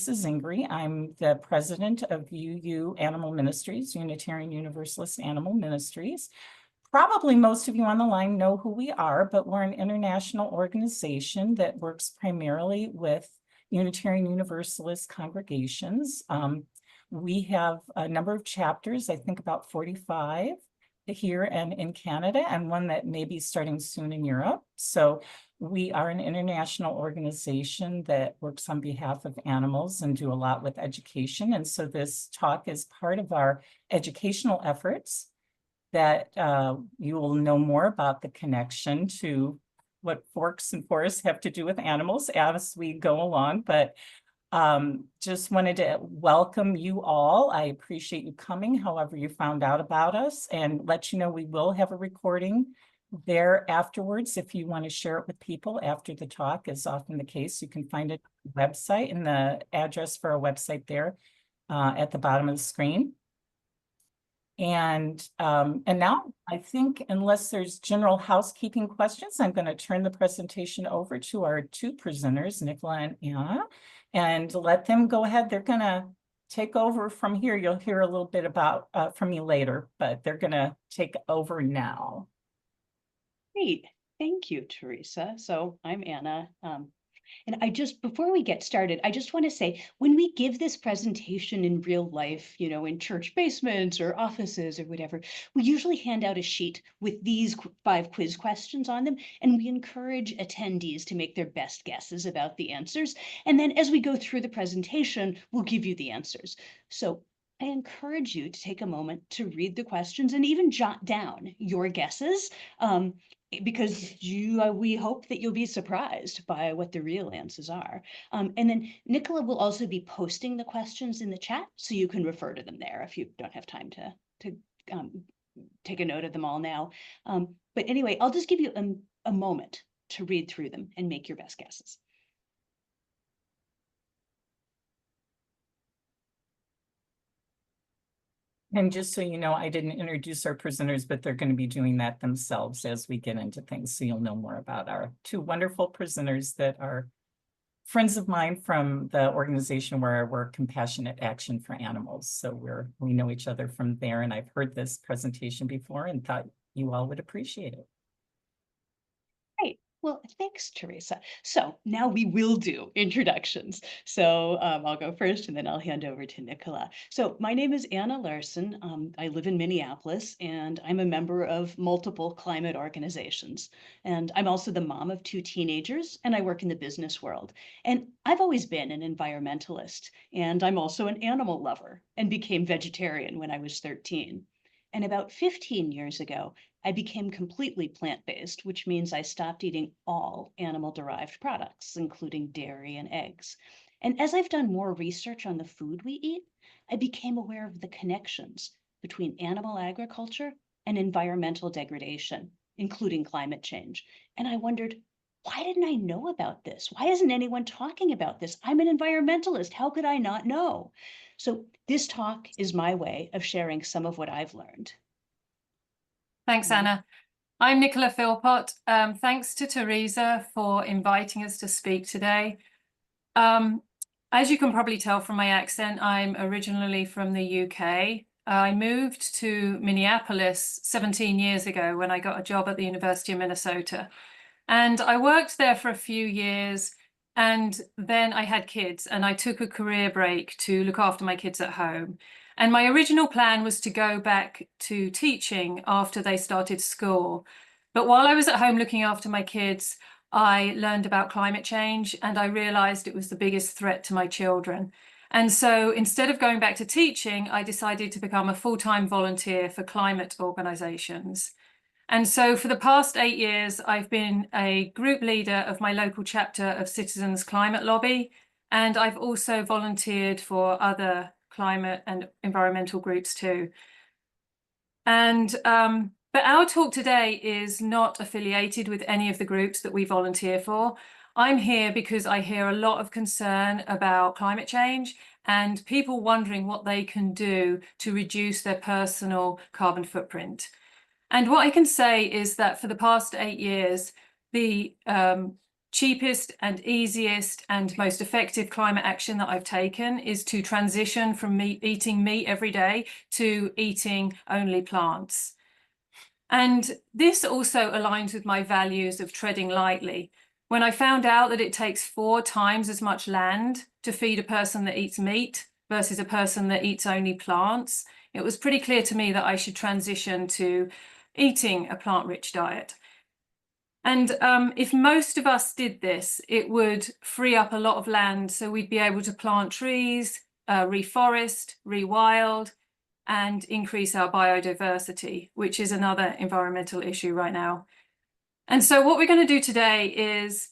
This is Ingrid. I'm the president of UU Animal Ministries, Unitarian Universalist Animal Ministries. Probably most of you on the line know who we are, but we're an international organization that works primarily with Unitarian Universalist congregations. We have a number of chapters, I think about 45 here and in Canada, and one that may be starting soon in Europe. So we are an international organization that works on behalf of animals and do a lot with education. And so this talk is part of our educational efforts that you will know more about the connection to what forks and forests have to do with animals as we go along. But just wanted to welcome you all. I appreciate you coming, however you found out about us, and let you know we will have a recording there afterwards. If you want to share it with people after the talk, is often the case. You can find it on the website, and the address for our website there at the bottom of the screen. And now I think, unless there's general housekeeping questions, I'm going to turn the presentation over to our two presenters, Nicola and Anna, and let them go ahead. They're going to take over from here. You'll hear a little bit about from me later, but they're going to take over now. Great. Thank you, Teresa. So I'm Anna. And before we get started, I just want to say, when we give this presentation in real life, in church basements or offices or whatever, we usually hand out a sheet with these 5 quiz questions on them, and we encourage attendees to make their best guesses about the answers. And then as we go through the presentation, we'll give you the answers. So I encourage you to take a moment to read the questions and even jot down your guesses. Because we hope that you'll be surprised by what the real answers are. And then Nicola will also be posting the questions in the chat, so you can refer to them there if you don't have time to take a note of them all now. But anyway, I'll just give you a moment to read through them and make your best guesses. And just so you know, I didn't introduce our presenters, but they're going to be doing that themselves as we get into things. So you'll know more about our two wonderful presenters that are friends of mine from the organization where I work, Compassionate Action for Animals. So we know each other from there, and I've heard this presentation before and thought you all would appreciate it. Great. Well, thanks, Teresa. So now we will do introductions. So I'll go first, and then I'll hand over to Nicola. So my name is Anna Larsson. I live in Minneapolis, and I'm a member of multiple climate organizations. And I'm also the mom of 2 teenagers, and I work in the business world. And I've always been an environmentalist, and I'm also an animal lover, and became vegetarian when I was 13. And about 15 years ago, I became completely plant-based, which means I stopped eating all animal-derived products, including dairy and eggs. And as I've done more research on the food we eat, I became aware of the connections between animal agriculture and environmental degradation, including climate change. And I wondered, why didn't I know about this? Why isn't anyone talking about this? I'm an environmentalist. How could I not know? So this talk is my way of sharing some of what I've learned. Thanks, Anna. I'm Nicola Philpott. Thanks to Teresa for inviting us to speak today. As you can probably tell from my accent, I'm originally from the UK. I moved to Minneapolis 17 years ago when I got a job at the University of Minnesota. And I worked there for a few years, and then I had kids, and I took a career break to look after my kids at home. And my original plan was to go back to teaching after they started school. But while I was at home looking after my kids, I learned about climate change, and I realized it was the biggest threat to my children. And so instead of going back to teaching, I decided to become a full-time volunteer for climate organizations. And so for the past 8 years, I've been a group leader of my local chapter of Citizens Climate Lobby, and I've also volunteered for other climate and environmental groups too. And but our talk today is not affiliated with any of the groups that we volunteer for. I'm here because I hear a lot of concern about climate change and people wondering what they can do to reduce their personal carbon footprint. And what I can say is that for the past 8 years, the cheapest and easiest and most effective climate action that I've taken is to transition from eating meat every day to eating only plants. And this also aligns with my values of treading lightly. When I found out that it takes 4 times as much land to feed a person that eats meat versus a person that eats only plants, it was pretty clear to me that I should transition to eating a plant-rich diet. And if most of us did this, it would free up a lot of land, so we'd be able to plant trees, reforest, rewild, and increase our biodiversity, which is another environmental issue right now. And so what we're going to do today is,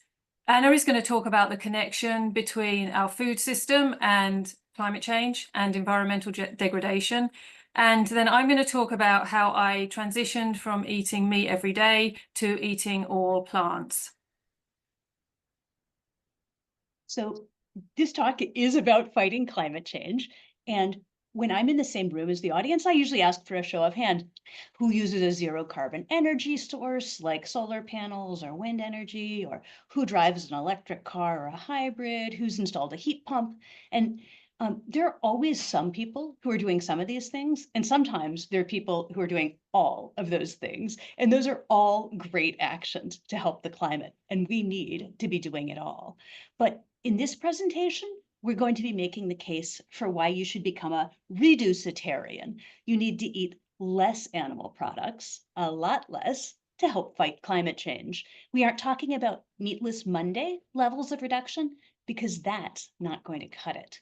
Anna is going to talk about the connection between our food system and climate change and environmental degradation. And then I'm going to talk about how I transitioned from eating meat every day to eating all plants. So this talk is about fighting climate change. And when I'm in the same room as the audience, I usually ask for a show of hands. Who uses a zero carbon energy source like solar panels or wind energy, or who drives an electric car or a hybrid, who's installed a heat pump? And there are always some people who are doing some of these things, and sometimes there are people who are doing all of those things. And those are all great actions to help the climate, and we need to be doing it all. But in this presentation, we're going to be making the case for why you should become a reducitarian. You need to eat less animal products, a lot less, to help fight climate change. We aren't talking about Meatless Monday levels of reduction, because that's not going to cut it.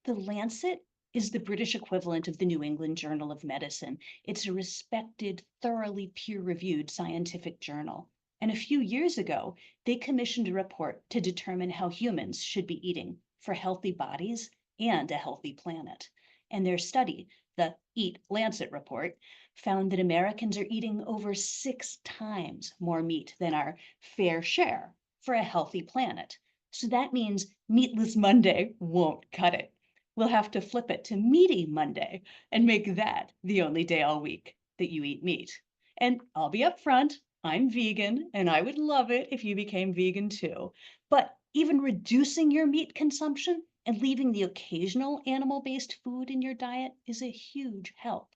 The Lancet is the British equivalent of the New England Journal of Medicine. It's a respected, thoroughly peer-reviewed scientific journal. And a few years ago, they commissioned a report to determine how humans should be eating for healthy bodies and a healthy planet. And their study, the Eat Lancet report, found that Americans are eating over 6 times more meat than our fair share for a healthy planet. So that means Meatless Monday won't cut it. We'll have to flip it to Meaty Monday and make that the only day all week that you eat meat. And I'll be upfront, I'm vegan, and I would love it if you became vegan too. But even reducing your meat consumption and leaving the occasional animal-based food in your diet is a huge help.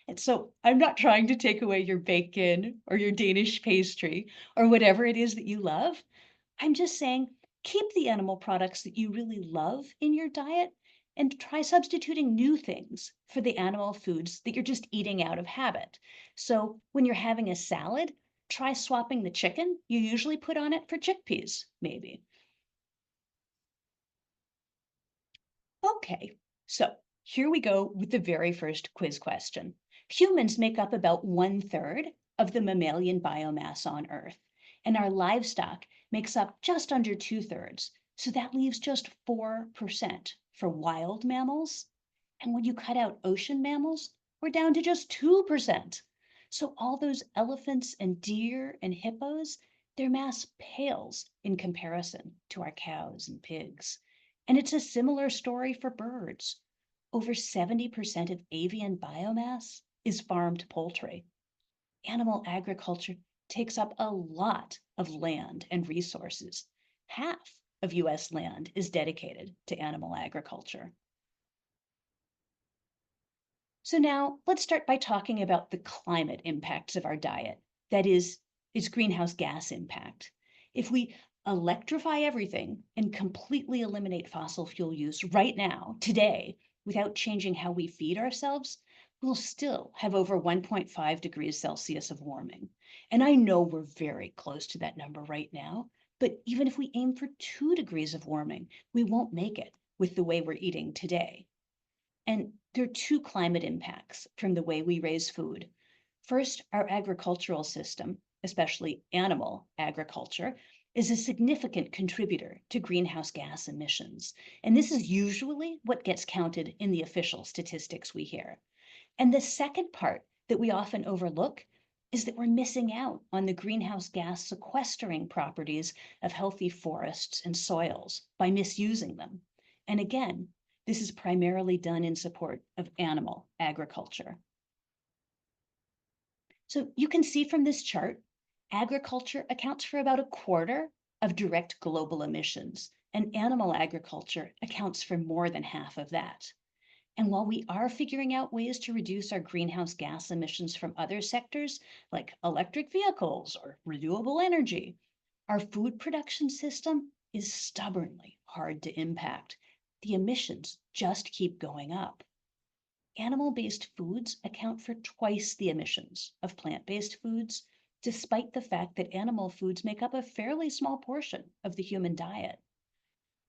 And so I'm not trying to take away your bacon or your Danish pastry or whatever it is that you love. I'm just saying, keep the animal products that you really love in your diet and try substituting new things for the animal foods that you're just eating out of habit. So when you're having a salad, try swapping the chicken you usually put on it for chickpeas, maybe. Okay, so here we go with the very first quiz question. Humans make up about 1/3 of the mammalian biomass on Earth, and our livestock makes up just under 2/3. So that leaves just 4% for wild mammals. And when you cut out ocean mammals, we're down to just 2%. So all those elephants and deer and hippos, their mass pales in comparison to our cows and pigs. And it's a similar story for birds. Over 70% of avian biomass is farmed poultry. Animal agriculture takes up a lot of land and resources. Half of US land is dedicated to animal agriculture. So now let's start by talking about the climate impacts of our diet. That is, its greenhouse gas impact. If we electrify everything and completely eliminate fossil fuel use right now, today, without changing how we feed ourselves, we'll still have over 1.5 degrees Celsius of warming. And I know we're very close to that number right now, but even if we aim for 2 degrees of warming, we won't make it with the way we're eating today. And there are 2 climate impacts from the way we raise food. First, our agricultural system, especially animal agriculture, is a significant contributor to greenhouse gas emissions. And this is usually what gets counted in the official statistics we hear. And the second part that we often overlook is that we're missing out on the greenhouse gas sequestering properties of healthy forests and soils by misusing them. And again, this is primarily done in support of animal agriculture. So you can see from this chart, agriculture accounts for about 1/4 of direct global emissions, and animal agriculture accounts for more than half of that. And while we are figuring out ways to reduce our greenhouse gas emissions from other sectors, like electric vehicles or renewable energy, our food production system is stubbornly hard to impact. The emissions just keep going up. Animal-based foods account for twice the emissions of plant-based foods, despite the fact that animal foods make up a fairly small portion of the human diet.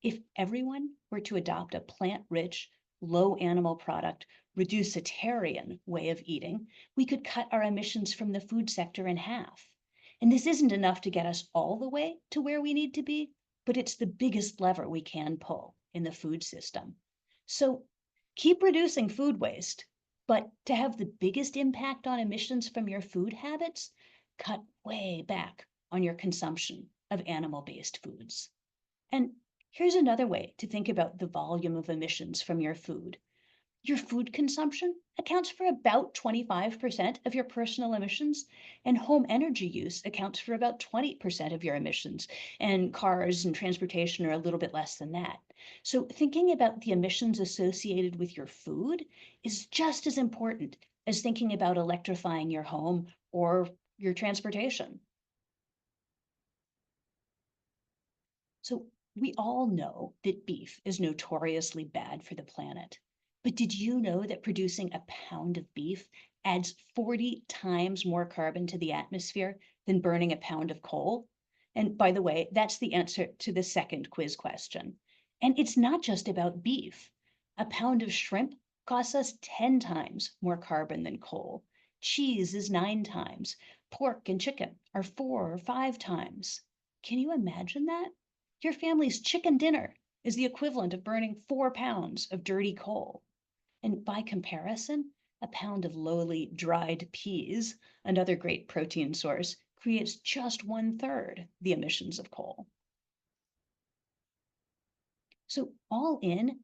If everyone were to adopt a plant-rich, low animal product, reducitarian way of eating, we could cut our emissions from the food sector in half. And this isn't enough to get us all the way to where we need to be, but it's the biggest lever we can pull in the food system. So keep reducing food waste, but to have the biggest impact on emissions from your food habits, cut way back on your consumption of animal-based foods. And here's another way to think about the volume of emissions from your food. Your food consumption accounts for about 25% of your personal emissions, and home energy use accounts for about 20% of your emissions, and cars and transportation are a little bit less than that. So thinking about the emissions associated with your food is just as important as thinking about electrifying your home or your transportation. So we all know that beef is notoriously bad for the planet. But did you know that producing a pound of beef adds 40 times more carbon to the atmosphere than burning a pound of coal? And by the way, that's the answer to the second quiz question. And it's not just about beef. A pound of shrimp costs us 10 times more carbon than coal. Cheese is 9 times. Pork and chicken are 4 or 5 times. Can you imagine that? Your family's chicken dinner is the equivalent of burning 4 pounds of dirty coal. And by comparison, a pound of lowly dried peas, another great protein source, creates just 1/3 the emissions of coal. So all in,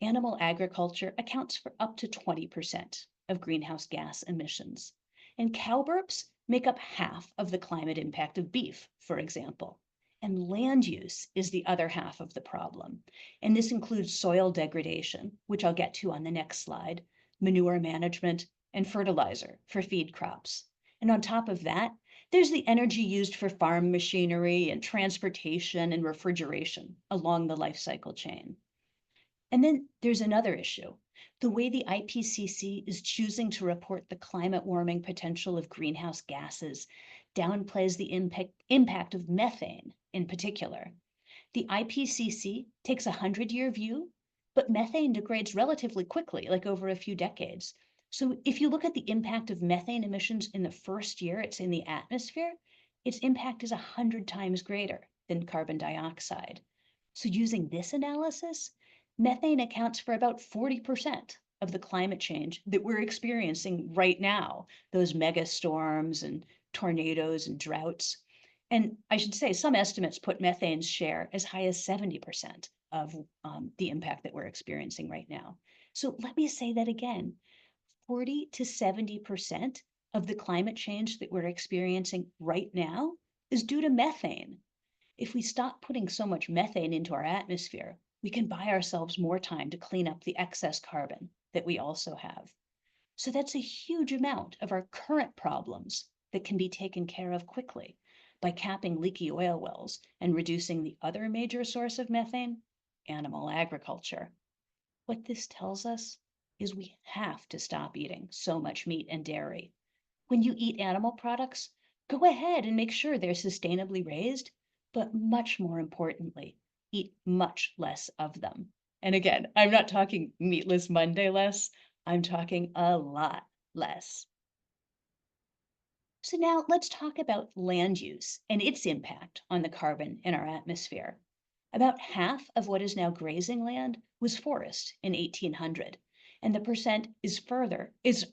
animal agriculture accounts for up to 20% of greenhouse gas emissions. And cow burps make up half of the climate impact of beef, for example. And land use is the other half of the problem. And this includes soil degradation, which I'll get to on the next slide, manure management, and fertilizer for feed crops. And on top of that, there's the energy used for farm machinery and transportation and refrigeration along the life cycle chain. And then there's another issue. The way the IPCC is choosing to report the climate warming potential of greenhouse gases downplays the impact of methane in particular. The IPCC takes a 100-year view, but methane degrades relatively quickly, like over a few decades. So if you look at the impact of methane emissions in the first year it's in the atmosphere, its impact is 100 times greater than carbon dioxide. So using this analysis, methane accounts for about 40% of the climate change that we're experiencing right now, those mega storms and tornadoes and droughts. And I should say some estimates put methane's share as high as 70% of the impact that we're experiencing right now. So let me say that again, 40 to 70% of the climate change that we're experiencing right now is due to methane. If we stop putting so much methane into our atmosphere, we can buy ourselves more time to clean up the excess carbon that we also have. So that's a huge amount of our current problems that can be taken care of quickly by capping leaky oil wells and reducing the other major source of methane, animal agriculture. What this tells us is we have to stop eating so much meat and dairy. When you eat animal products, go ahead and make sure they're sustainably raised, but much more importantly, eat much less of them. And again, I'm not talking meatless Monday less, I'm talking a lot less. So now let's talk about land use and its impact on the carbon in our atmosphere. About half of what is now grazing land was forest in 1800, and the percent is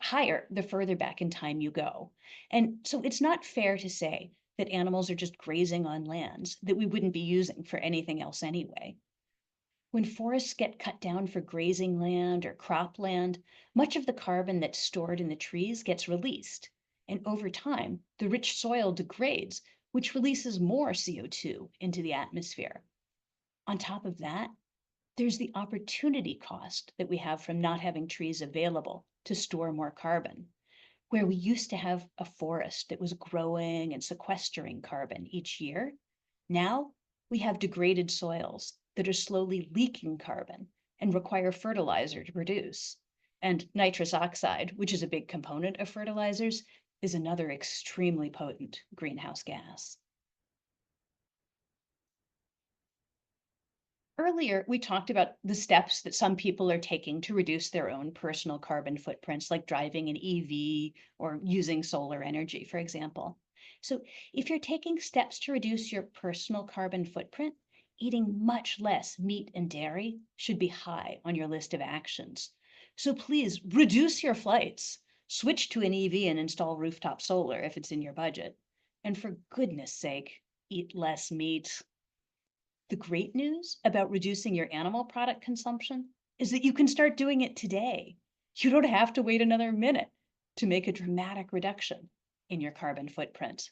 higher the further back in time you go. And so it's not fair to say that animals are just grazing on lands that we wouldn't be using for anything else anyway. When forests get cut down for grazing land or cropland, much of the carbon that's stored in the trees gets released. And over time, the rich soil degrades, which releases more CO2 into the atmosphere. On top of that, there's the opportunity cost that we have from not having trees available to store more carbon. Where we used to have a forest that was growing and sequestering carbon each year, now we have degraded soils that are slowly leaking carbon and require fertilizer to produce. And nitrous oxide, which is a big component of fertilizers, is another extremely potent greenhouse gas. Earlier, we talked about the steps that some people are taking to reduce their own personal carbon footprints, like driving an EV or using solar energy, for example. So if you're taking steps to reduce your personal carbon footprint, eating much less meat and dairy should be high on your list of actions. So please reduce your flights, switch to an EV and install rooftop solar if it's in your budget. And for goodness sake, eat less meat. The great news about reducing your animal product consumption is that you can start doing it today. You don't have to wait another minute to make a dramatic reduction in your carbon footprint.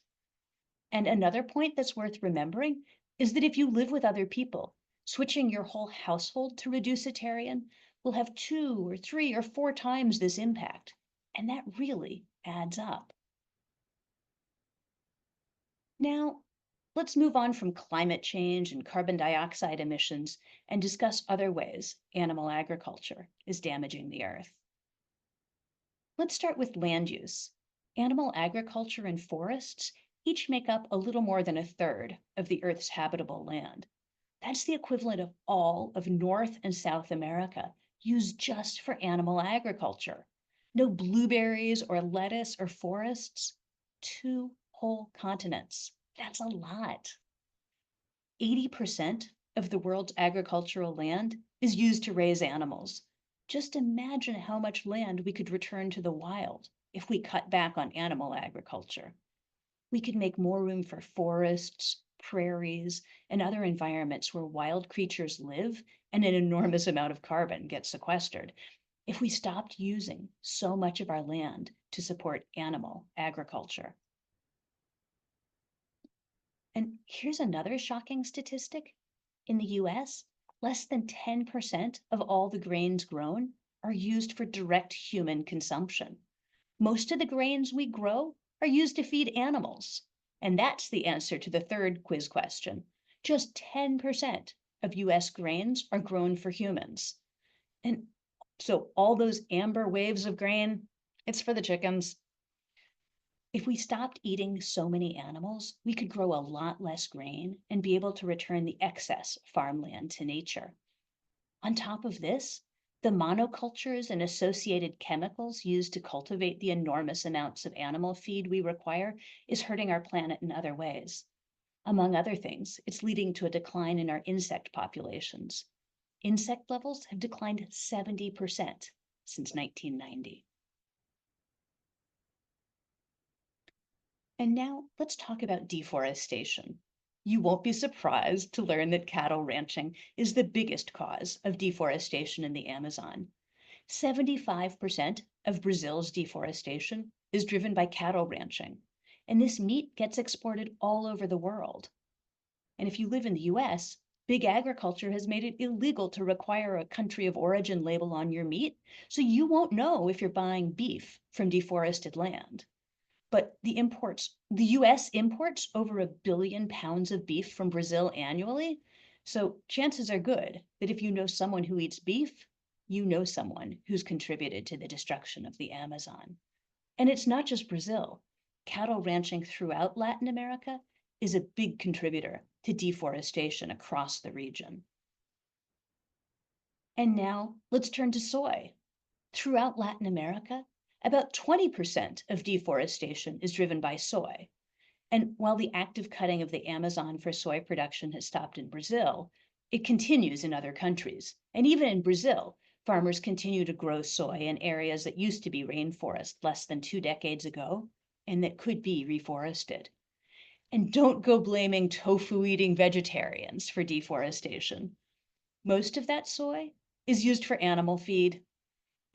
And another point that's worth remembering is that if you live with other people, switching your whole household to reducitarian will have 2 or 3 or 4 times this impact. And that really adds up. Now, let's move on from climate change and carbon dioxide emissions and discuss other ways animal agriculture is damaging the earth. Let's start with land use. Animal agriculture and forests each make up a little more than 1/3 of the Earth's habitable land. That's the equivalent of all of North and South America used just for animal agriculture. No blueberries or lettuce or forests, 2 whole continents. That's a lot. 80% of the world's agricultural land is used to raise animals. Just imagine how much land we could return to the wild if we cut back on animal agriculture. We could make more room for forests, prairies, and other environments where wild creatures live and an enormous amount of carbon gets sequestered if we stopped using so much of our land to support animal agriculture. And here's another shocking statistic. In the US, less than 10% of all the grains grown are used for direct human consumption. Most of the grains we grow are used to feed animals. And that's the answer to the third quiz question. Just 10% of US grains are grown for humans. And so all those amber waves of grain, it's for the chickens. If we stopped eating so many animals, we could grow a lot less grain and be able to return the excess farmland to nature. On top of this, the monocultures and associated chemicals used to cultivate the enormous amounts of animal feed we require is hurting our planet in other ways. Among other things, it's leading to a decline in our insect populations. Insect levels have declined 70% since 1990. And now let's talk about deforestation. You won't be surprised to learn that cattle ranching is the biggest cause of deforestation in the Amazon. 75% of Brazil's deforestation is driven by cattle ranching, and this meat gets exported all over the world. And if you live in the US, big agriculture has made it illegal to require a country of origin label on your meat, so you won't know if you're buying beef from deforested land. But the US imports over 1 billion pounds of beef from Brazil annually. So chances are good that if you know someone who eats beef, you know someone who's contributed to the destruction of the Amazon. And it's not just Brazil. Cattle ranching throughout Latin America is a big contributor to deforestation across the region. And now let's turn to soy. Throughout Latin America, about 20% of deforestation is driven by soy. And while the active cutting of the Amazon for soy production has stopped in Brazil, it continues in other countries. And even in Brazil, farmers continue to grow soy in areas that used to be rainforest less than 2 decades ago, and that could be reforested. And don't go blaming tofu-eating vegetarians for deforestation. Most of that soy is used for animal feed.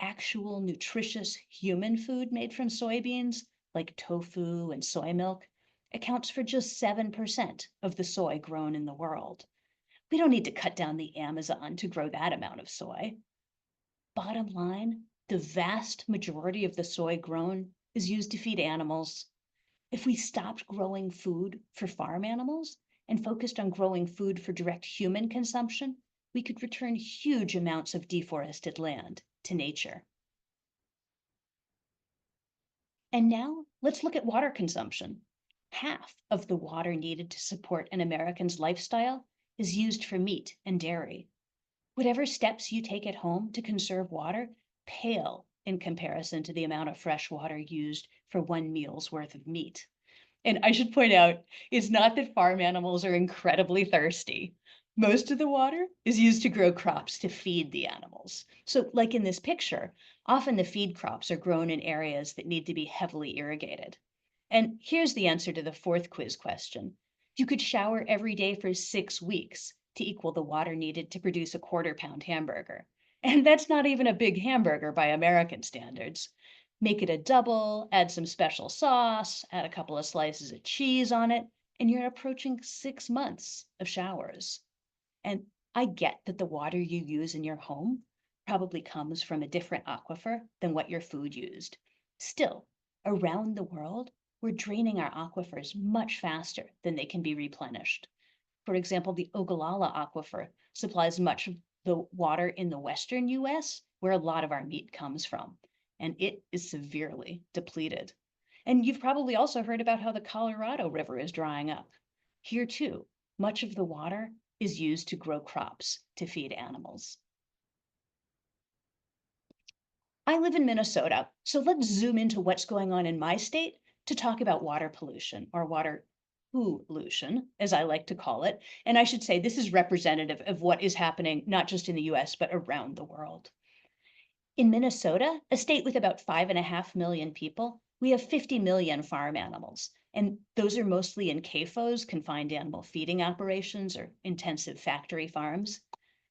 Actual nutritious human food made from soybeans, like tofu and soy milk, accounts for just 7% of the soy grown in the world. We don't need to cut down the Amazon to grow that amount of soy. Bottom line, the vast majority of the soy grown is used to feed animals. If we stopped growing food for farm animals and focused on growing food for direct human consumption, we could return huge amounts of deforested land to nature. And now let's look at water consumption. Half of the water needed to support an American's lifestyle is used for meat and dairy. Whatever steps you take at home to conserve water pale in comparison to the amount of fresh water used for one meal's worth of meat. And I should point out, it's not that farm animals are incredibly thirsty. Most of the water is used to grow crops to feed the animals. So like in this picture, often the feed crops are grown in areas that need to be heavily irrigated. And here's the answer to the fourth quiz question. You could shower every day for 6 weeks to equal the water needed to produce a quarter-pound hamburger. And that's not even a big hamburger by American standards. Make it a double, add some special sauce, add a couple of slices of cheese on it, and you're approaching 6 months of showers. And I get that the water you use in your home probably comes from a different aquifer than what your food used. Still, around the world, we're draining our aquifers much faster than they can be replenished. For example, the Ogallala Aquifer supplies much of the water in the western US, where a lot of our meat comes from, and it is severely depleted. And you've probably also heard about how the Colorado River is drying up. Here too, much of the water is used to grow crops to feed animals. I live in Minnesota, so let's zoom into what's going on in my state to talk about water pollution, or water pollution, as I like to call it. And I should say this is representative of what is happening not just in the US, but around the world. In Minnesota, a state with about 5.5 million people, we have 50 million farm animals. And those are mostly in CAFOs, confined animal feeding operations, or intensive factory farms.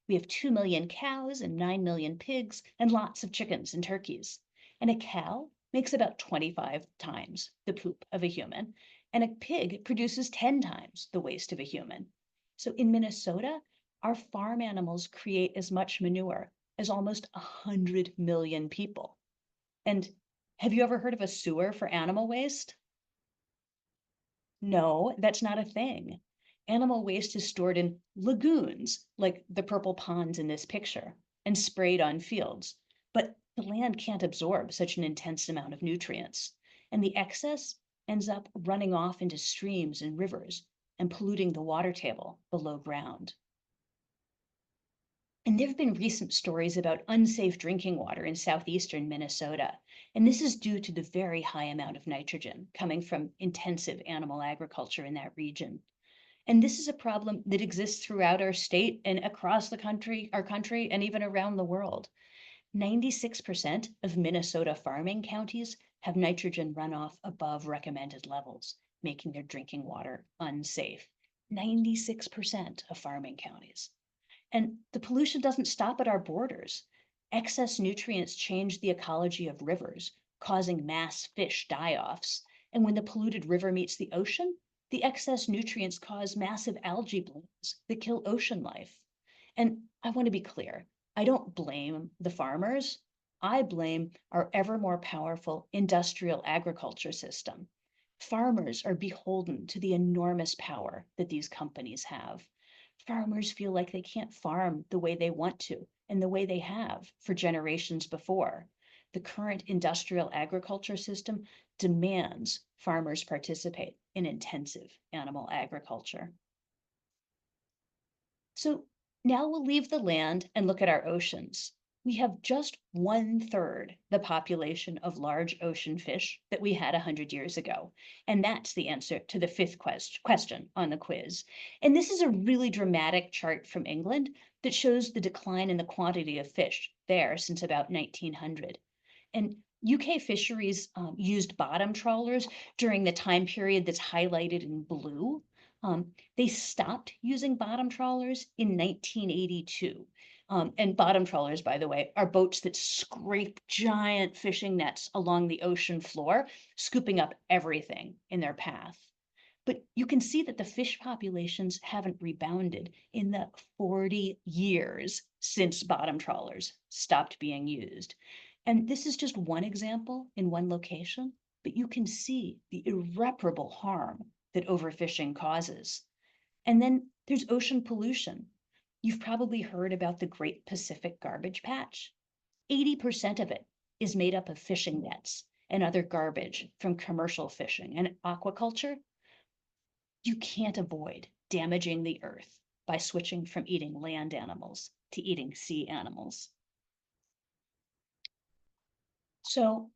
We have 2 million cows and 9 million pigs and lots of chickens and turkeys. And a cow makes about 25 times the poop of a human, and a pig produces 10 times the waste of a human. So in Minnesota, our farm animals create as much manure as almost 100 million people. And have you ever heard of a sewer for animal waste? No, that's not a thing. Animal waste is stored in lagoons, like the purple ponds in this picture, and sprayed on fields. But the land can't absorb such an intense amount of nutrients, and the excess ends up running off into streams and rivers and polluting the water table below ground. And there have been recent stories about unsafe drinking water in southeastern Minnesota. And this is due to the very high amount of nitrogen coming from intensive animal agriculture in that region. And this is a problem that exists throughout our state and across our country, and even around the world. 96% of Minnesota farming counties have nitrogen runoff above recommended levels, making their drinking water unsafe. 96% of farming counties. And the pollution doesn't stop at our borders. Excess nutrients change the ecology of rivers, causing mass fish die-offs. And when the polluted river meets the ocean, the excess nutrients cause massive algae blooms that kill ocean life. And I want to be clear, I don't blame the farmers. I blame our ever more powerful industrial agriculture system. Farmers are beholden to the enormous power that these companies have. Farmers feel like they can't farm the way they want to and the way they have for generations before. The current industrial agriculture system demands farmers participate in intensive animal agriculture. So now we'll leave the land and look at our oceans. We have just 1/3 the population of large ocean fish that we had 100 years ago. And that's the answer to the fifth question on the quiz. And this is a really dramatic chart from England that shows the decline in the quantity of fish there since about 1900. And UK fisheries used bottom trawlers during the time period that's highlighted in blue. They stopped using bottom trawlers in 1982. And bottom trawlers, by the way, are boats that scrape giant fishing nets along the ocean floor, scooping up everything in their path. But you can see that the fish populations haven't rebounded in the 40 years since bottom trawlers stopped being used. And this is just one example in one location, but you can see the irreparable harm that overfishing causes. And then there's ocean pollution. You've probably heard about the Great Pacific Garbage Patch. 80% of it is made up of fishing nets and other garbage from commercial fishing and aquaculture. You can't avoid damaging the earth by switching from eating land animals to eating sea animals. So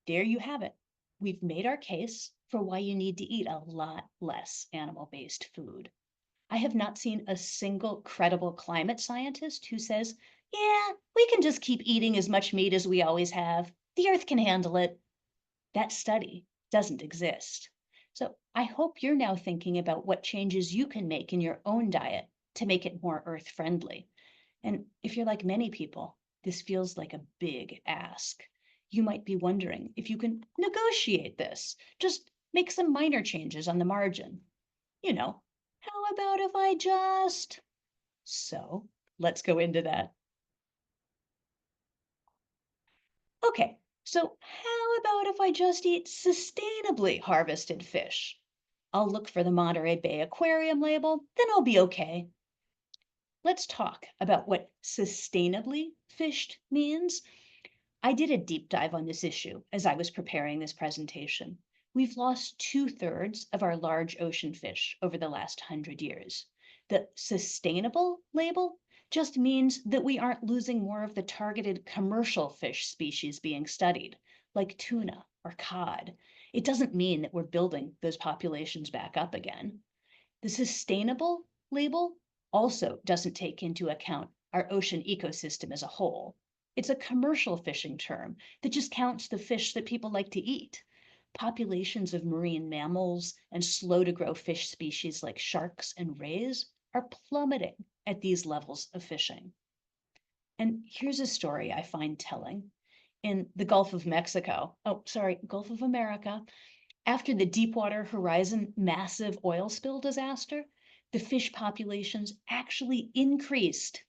there you have it. We've made our case for why you need to eat a lot less animal-based food. I have not seen a single credible climate scientist who says, yeah, we can just keep eating as much meat as we always have. The earth can handle it. That study doesn't exist. So I hope you're now thinking about what changes you can make in your own diet to make it more earth friendly. And if you're like many people, this feels like a big ask. You might be wondering if you can negotiate this, just make some minor changes on the margin. You know, how about if I just... So let's go into that. Okay, so how about if I just eat sustainably harvested fish? I'll look for the Monterey Bay Aquarium label, then I'll be okay. Let's talk about what sustainably fished means. I did a deep dive on this issue as I was preparing this presentation. We've lost 2/3 of our large ocean fish over the last 100 years. The sustainable label just means that we aren't losing more of the targeted commercial fish species being studied, like tuna or cod. It doesn't mean that we're building those populations back up again. The sustainable label also doesn't take into account our ocean ecosystem as a whole. It's a commercial fishing term that just counts the fish that people like to eat. Populations of marine mammals and slow to grow fish species like sharks and rays are plummeting at these levels of fishing. And here's a story I find telling. In the Gulf of Gulf of America, after the Deepwater Horizon massive oil spill disaster, the fish populations actually increased.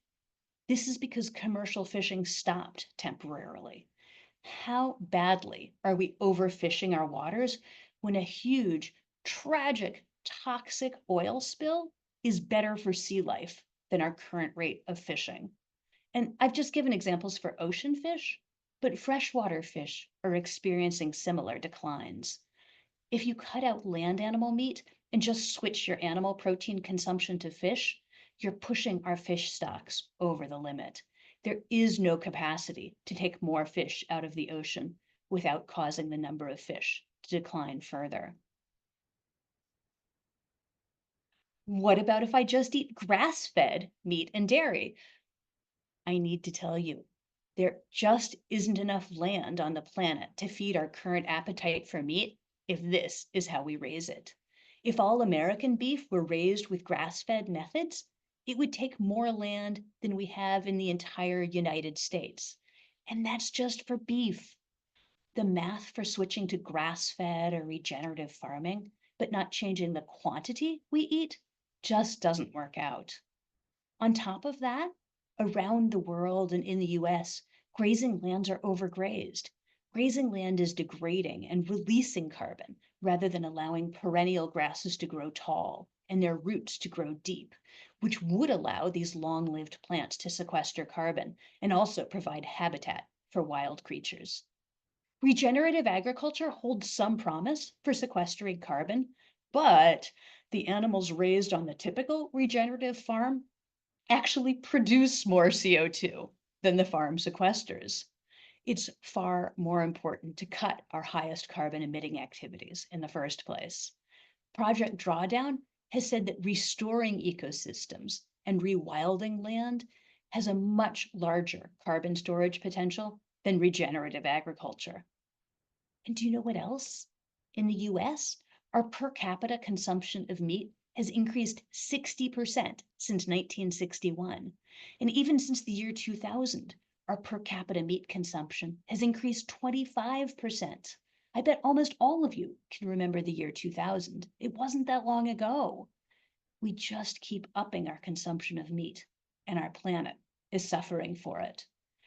This is because commercial fishing stopped temporarily. How badly are we overfishing our waters when a huge, tragic, toxic oil spill is better for sea life than our current rate of fishing? And I've just given examples for ocean fish, but freshwater fish are experiencing similar declines. If you cut out land animal meat and just switch your animal protein consumption to fish, you're pushing our fish stocks over the limit. There is no capacity to take more fish out of the ocean without causing the number of fish to decline further. What about if I just eat grass-fed meat and dairy? I need to tell you, there just isn't enough land on the planet to feed our current appetite for meat if this is how we raise it. If all American beef were raised with grass-fed methods, it would take more land than we have in the entire United States. And that's just for beef. The math for switching to grass-fed or regenerative farming, but not changing the quantity we eat, just doesn't work out. On top of that, around the world and in the US, grazing lands are overgrazed. Grazing land is degrading and releasing carbon rather than allowing perennial grasses to grow tall and their roots to grow deep, which would allow these long-lived plants to sequester carbon and also provide habitat for wild creatures. Regenerative agriculture holds some promise for sequestering carbon, but the animals raised on the typical regenerative farm actually produce more CO2 than the farm sequesters. It's far more important to cut our highest carbon emitting activities in the first place. Project Drawdown has said that restoring ecosystems and rewilding land has a much larger carbon storage potential than regenerative agriculture. And do you know what else? In the US, our per capita consumption of meat has increased 60% since 1961. And even since the year 2000, our per capita meat consumption has increased 25%. I bet almost all of you can remember the year 2000. It wasn't that long ago. We just keep upping our consumption of meat, and our planet is suffering for it.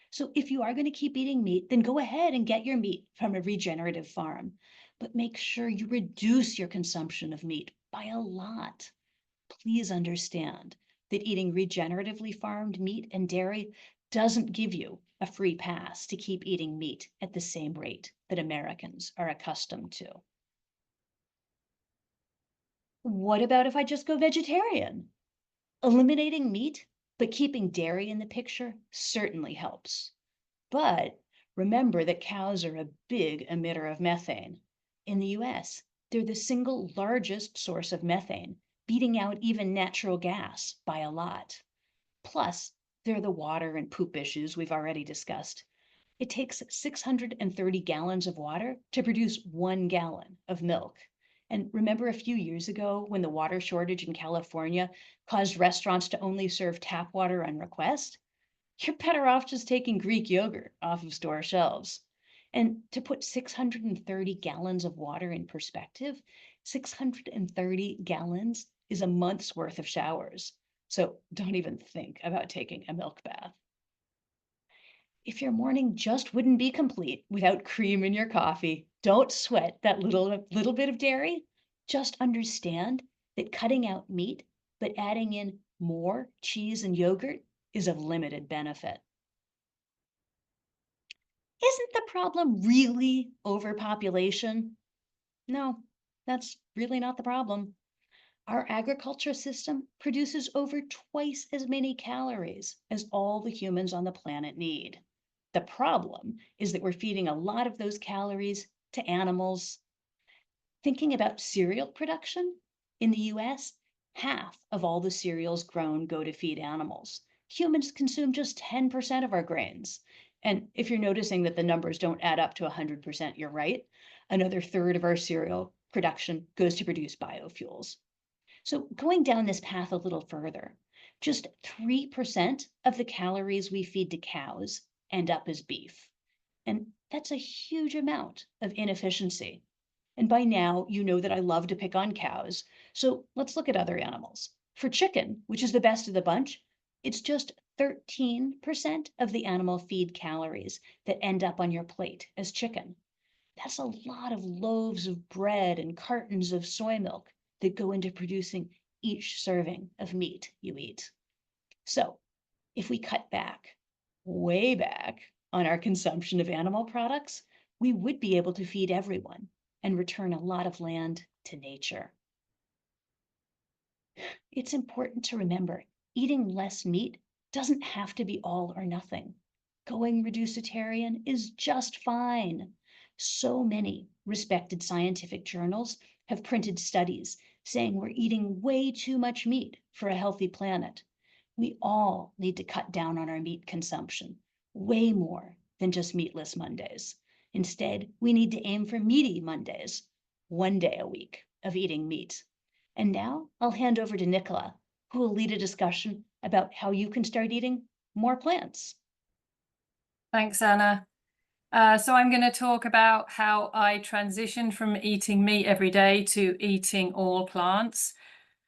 So if you are going to keep eating meat, then go ahead and get your meat from a regenerative farm, but make sure you reduce your consumption of meat by a lot. Please understand that eating regeneratively farmed meat and dairy doesn't give you a free pass to keep eating meat at the same rate that Americans are accustomed to. What about if I just go vegetarian? Eliminating meat, but keeping dairy in the picture certainly helps. But remember that cows are a big emitter of methane. In the US, they're the single largest source of methane, beating out even natural gas by a lot. Plus, they're the water and poop issues we've already discussed. It takes 630 gallons of water to produce 1 gallon of milk. And remember a few years ago when the water shortage in California caused restaurants to only serve tap water on request? You're better off just taking Greek yogurt off of store shelves. And to put 630 gallons of water in perspective, 630 gallons is a month's worth of showers. So don't even think about taking a milk bath. If your morning just wouldn't be complete without cream in your coffee, don't sweat that little bit of dairy. Just understand that cutting out meat, but adding in more cheese and yogurt is of limited benefit. Isn't the problem really overpopulation? No, that's really not the problem. Our agriculture system produces over twice as many calories as all the humans on the planet need. The problem is that we're feeding a lot of those calories to animals. Thinking about cereal production, in the US, half of all the cereals grown go to feed animals. Humans consume just 10% of our grains. And if you're noticing that the numbers don't add up to 100%, you're right. Another third of our cereal production goes to produce biofuels. So going down this path a little further, just 3% of the calories we feed to cows end up as beef. And that's a huge amount of inefficiency. And by now, you know that I love to pick on cows. So let's look at other animals. For chicken, which is the best of the bunch, it's just 13% of the animal feed calories that end up on your plate as chicken. That's a lot of loaves of bread and cartons of soy milk that go into producing each serving of meat you eat. So if we cut back, way back, on our consumption of animal products, we would be able to feed everyone and return a lot of land to nature. It's important to remember, eating less meat doesn't have to be all or nothing. Going reducitarian is just fine. So many respected scientific journals have printed studies saying we're eating way too much meat for a healthy planet. We all need to cut down on our meat consumption, way more than just meatless Mondays. Instead, we need to aim for meaty Mondays, 1 day a week of eating meat. And now I'll hand over to Nicola, who will lead a discussion about how you can start eating more plants. Thanks, Anna. So I'm going to talk about how I transitioned from eating meat every day to eating all plants.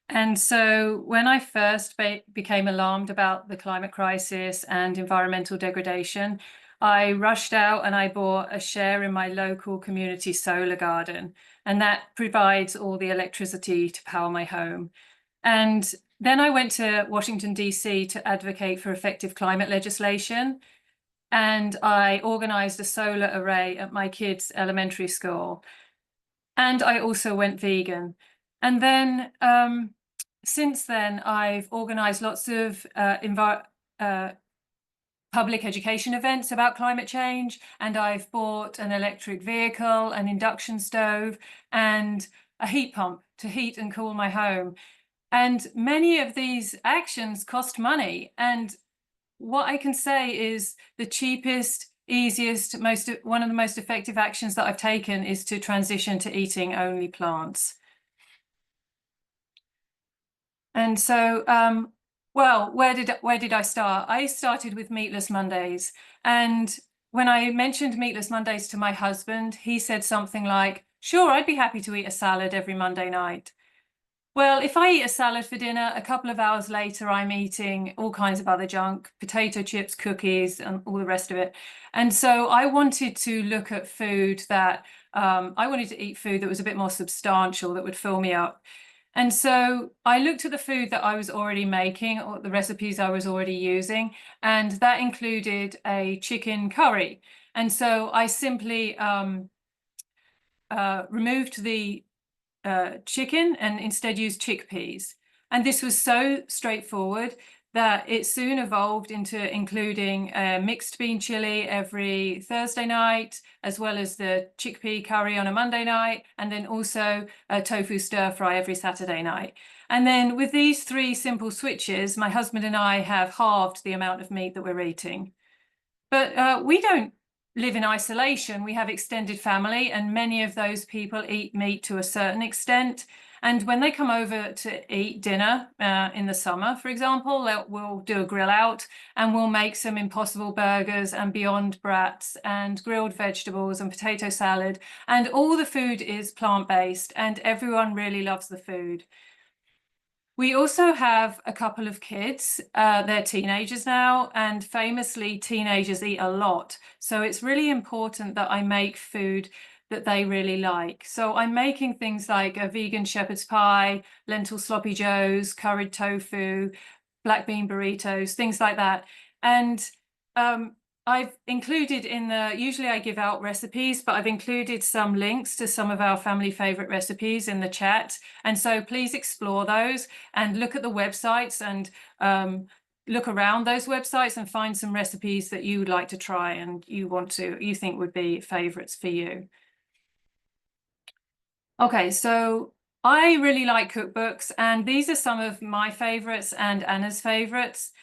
And so when I first became alarmed about the climate crisis and environmental degradation, I rushed out and I bought a share in my local community solar garden, and that provides all the electricity to power my home. And then I went to Washington, D.C. to advocate for effective climate legislation. And I organized a solar array at my kids' elementary school. And I also went vegan. And then since then, I've organized lots of public education events about climate change. And I've bought an electric vehicle, an induction stove, and a heat pump to heat and cool my home. And many of these actions cost money. And what I can say is the cheapest, easiest, one of the most effective actions that I've taken is to transition to eating only plants. And so, well, where did I start? I started with meatless Mondays, and when I mentioned Meatless Mondays to my husband, he said something like, sure, I'd be happy to eat a salad every Monday night. Well, if I eat a salad for dinner, a couple of hours later, I'm eating all kinds of other junk, potato chips, cookies, and all the rest of it. And so I wanted to look at food that, I wanted to eat food that was a bit more substantial, that would fill me up. And so I looked at the food that I was already making, or the recipes I was already using, and that included a chicken curry. And so I simply removed the chicken and instead used chickpeas. And this was so straightforward that it soon evolved into including a mixed bean chili every Thursday night, as well as the chickpea curry on a Monday night, and then also a tofu stir fry every Saturday night. And then with these 3 simple switches, my husband and I have halved the amount of meat that we're eating. But we don't live in isolation. We have extended family, and many of those people eat meat to a certain extent. And when they come over to eat dinner in the summer, for example, we'll do a grill out and we'll make some Impossible burgers and Beyond Brats and grilled vegetables and potato salad. And all the food is plant-based and everyone really loves the food. We also have a couple of kids. They're teenagers now, and famously, teenagers eat a lot. So it's really important that I make food that they really like. So I'm making things like a vegan shepherd's pie, lentil sloppy joes, curried tofu, black bean burritos, things like that. And I've included usually I give out recipes, but I've included some links to some of our family favorite recipes in the chat. And so please explore those and look at the websites and look around those websites and find some recipes that you would like to try and you think would be favorites for you. Okay, so I really like cookbooks, and these are some of my favorites and Anna's favorites.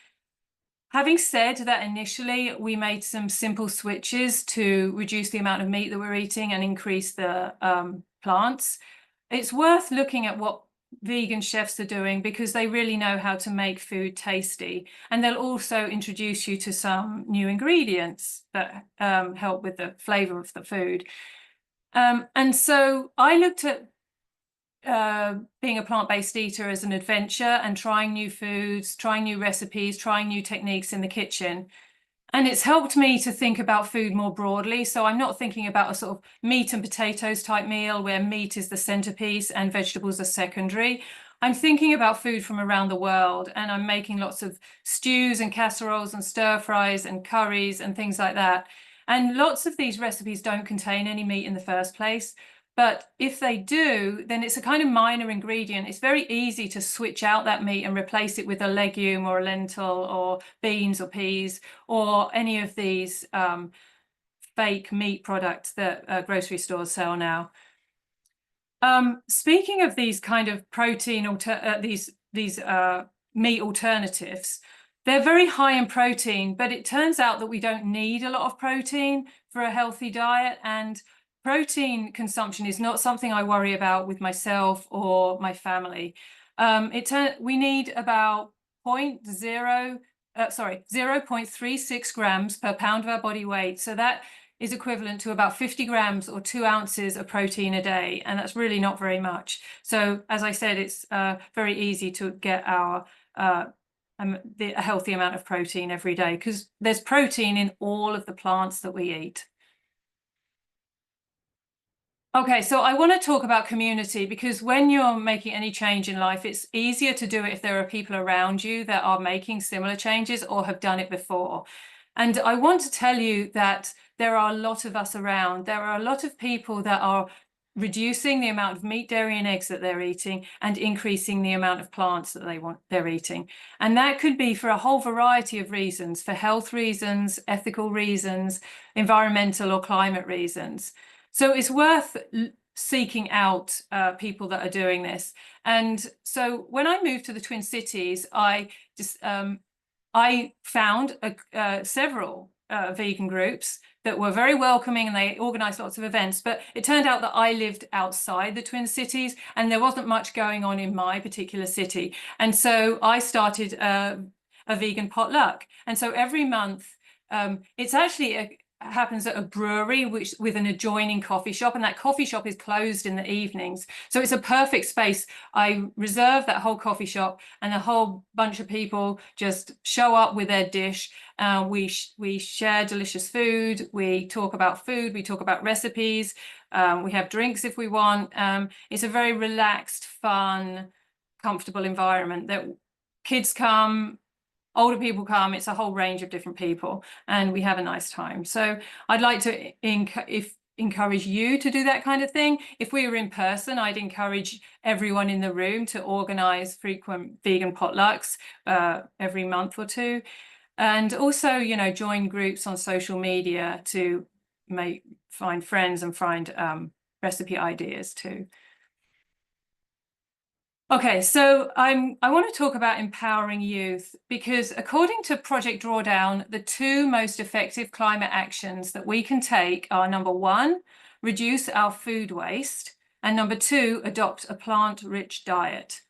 Having said that, initially we made some simple switches to reduce the amount of meat that we're eating and increase the plants. It's worth looking at what vegan chefs are doing because they really know how to make food tasty, and they'll also introduce you to some new ingredients that help with the flavor of the food. And so I looked at being a plant-based eater as an adventure and trying new foods, trying new recipes, trying new techniques in the kitchen. And it's helped me to think about food more broadly. So I'm not thinking about a sort of meat and potatoes type meal where meat is the centerpiece and vegetables are secondary. I'm thinking about food from around the world, and I'm making lots of stews and casseroles and stir fries and curries and things like that. And lots of these recipes don't contain any meat in the first place. But if they do, then it's a kind of minor ingredient. It's very easy to switch out that meat and replace it with a legume or a lentil or beans or peas or any of these fake meat products that grocery stores sell now. Speaking of these kind of protein, these meat alternatives, they're very high in protein, but it turns out that we don't need a lot of protein for a healthy diet, and protein consumption is not something I worry about with myself or my family. We need about 0.36 grams per pound of our body weight. So that is equivalent to about 50 grams or 2 ounces of protein a day. And that's really not very much. So as I said, it's very easy to get a healthy amount of protein every day because there's protein in all of the plants that we eat. Okay, so I want to talk about community because when you're making any change in life, it's easier to do it if there are people around you that are making similar changes or have done it before. And I want to tell you that there are a lot of us around. There are a lot of people that are reducing the amount of meat, dairy, and eggs that they're eating and increasing the amount of plants that they're eating. And that could be for a whole variety of reasons, for health reasons, ethical reasons, environmental or climate reasons. So it's worth seeking out people that are doing this. And so when I moved to the Twin Cities, I found several vegan groups that were very welcoming, and they organized lots of events. But it turned out that I lived outside the Twin Cities and there wasn't much going on in my particular city. And so I started a vegan potluck. And so every month, it's actually happens at a brewery with an adjoining coffee shop, and that coffee shop is closed in the evenings. So it's a perfect space. I reserve that whole coffee shop, and a whole bunch of people just show up with their dish. We share delicious food. We talk about food. We talk about recipes. We have drinks if we want. It's a very relaxed, fun, comfortable environment that kids come, older people come. It's a whole range of different people, and we have a nice time. So I'd like to encourage you to do that kind of thing. If we were in person, I'd encourage everyone in the room to organize frequent vegan potlucks every month or two. And also, you know, join groups on social media to find friends and find recipe ideas too. Okay, so I want to talk about empowering youth, because according to Project Drawdown, the two most effective climate actions that we can take are, number one, reduce our food waste, and number two, adopt a plant-rich diet.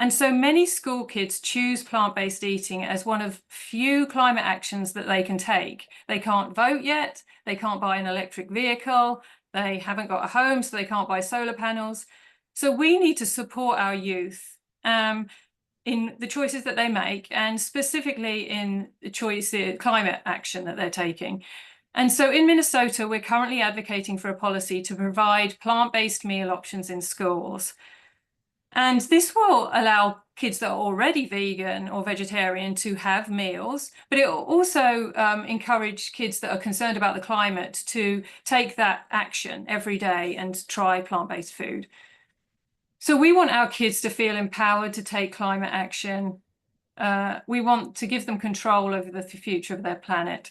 And so many school kids choose plant-based eating as one of few climate actions that they can take. They can't vote yet, they can't buy an electric vehicle, they haven't got a home, so they can't buy solar panels. So we need to support our youth in the choices that they make, and specifically in the climate action that they're taking. And so in Minnesota, we're currently advocating for a policy to provide plant-based meal options in schools. And this will allow kids that are already vegan or vegetarian to have meals, but it will also encourage kids that are concerned about the climate to take that action every day and try plant-based food. So we want our kids to feel empowered to take climate action. We want to give them control over the future of their planet.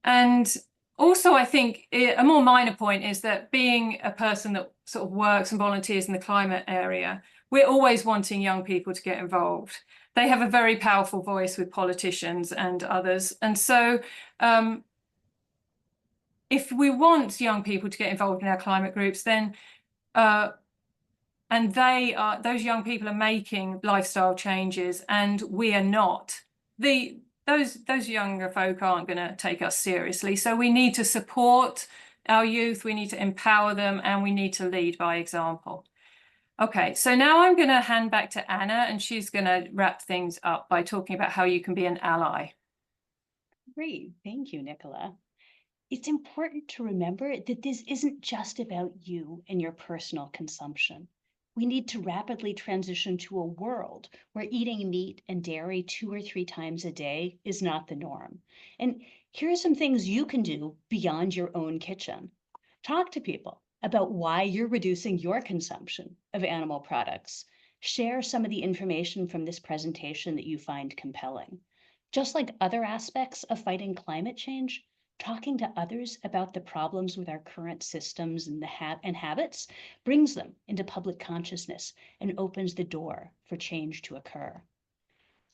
And also, I think a more minor point is that being a person that sort of works and volunteers in the climate area, we're always wanting young people to get involved. They have a very powerful voice with politicians and others. And so if we want young people to get involved in our climate groups, then and those young people are making lifestyle changes, and we are not. Those younger folk aren't going to take us seriously. So we need to support our youth, we need to empower them, and we need to lead by example. Okay, so now I'm going to hand back to Anna, and she's going to wrap things up by talking about how you can be an ally. Great, thank you, Nicola. It's important to remember that this isn't just about you and your personal consumption. We need to rapidly transition to a world where eating meat and dairy 2 or 3 times a day is not the norm. And here are some things you can do beyond your own kitchen. Talk to people about why you're reducing your consumption of animal products. Share some of the information from this presentation that you find compelling. Just like other aspects of fighting climate change, talking to others about the problems with our current systems and habits brings them into public consciousness and opens the door for change to occur.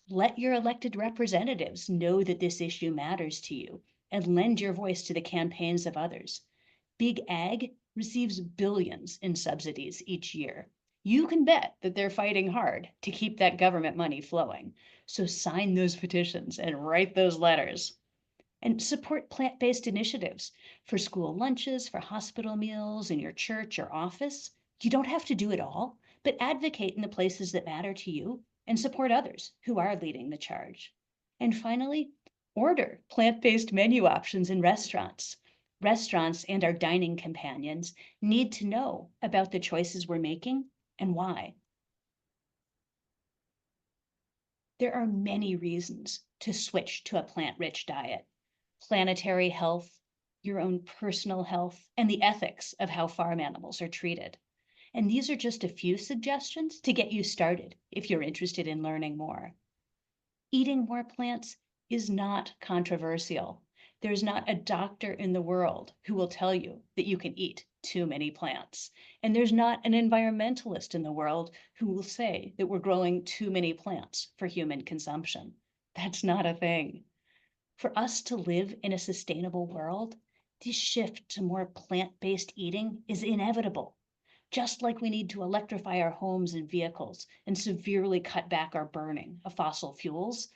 Let your elected representatives know that this issue matters to you, and lend your voice to the campaigns of others. Big Ag receives billions in subsidies each year. You can bet that they're fighting hard to keep that government money flowing. So sign those petitions and write those letters. And support plant-based initiatives for school lunches, for hospital meals, in your church or office. You don't have to do it all, but advocate in the places that matter to you and support others who are leading the charge. And finally, order plant-based menu options in restaurants. Restaurants and our dining companions need to know about the choices we're making and why. There are many reasons to switch to a plant-rich diet. Planetary health, your own personal health, and the ethics of how farm animals are treated. And these are just a few suggestions to get you started if you're interested in learning more. Eating more plants is not controversial. There's not a doctor in the world who will tell you that you can eat too many plants. And there's not an environmentalist in the world who will say that we're growing too many plants for human consumption. That's not a thing. For us to live in a sustainable world, this shift to more plant-based eating is inevitable. Just like we need to electrify our homes and vehicles and severely cut back our burning of fossil fuels,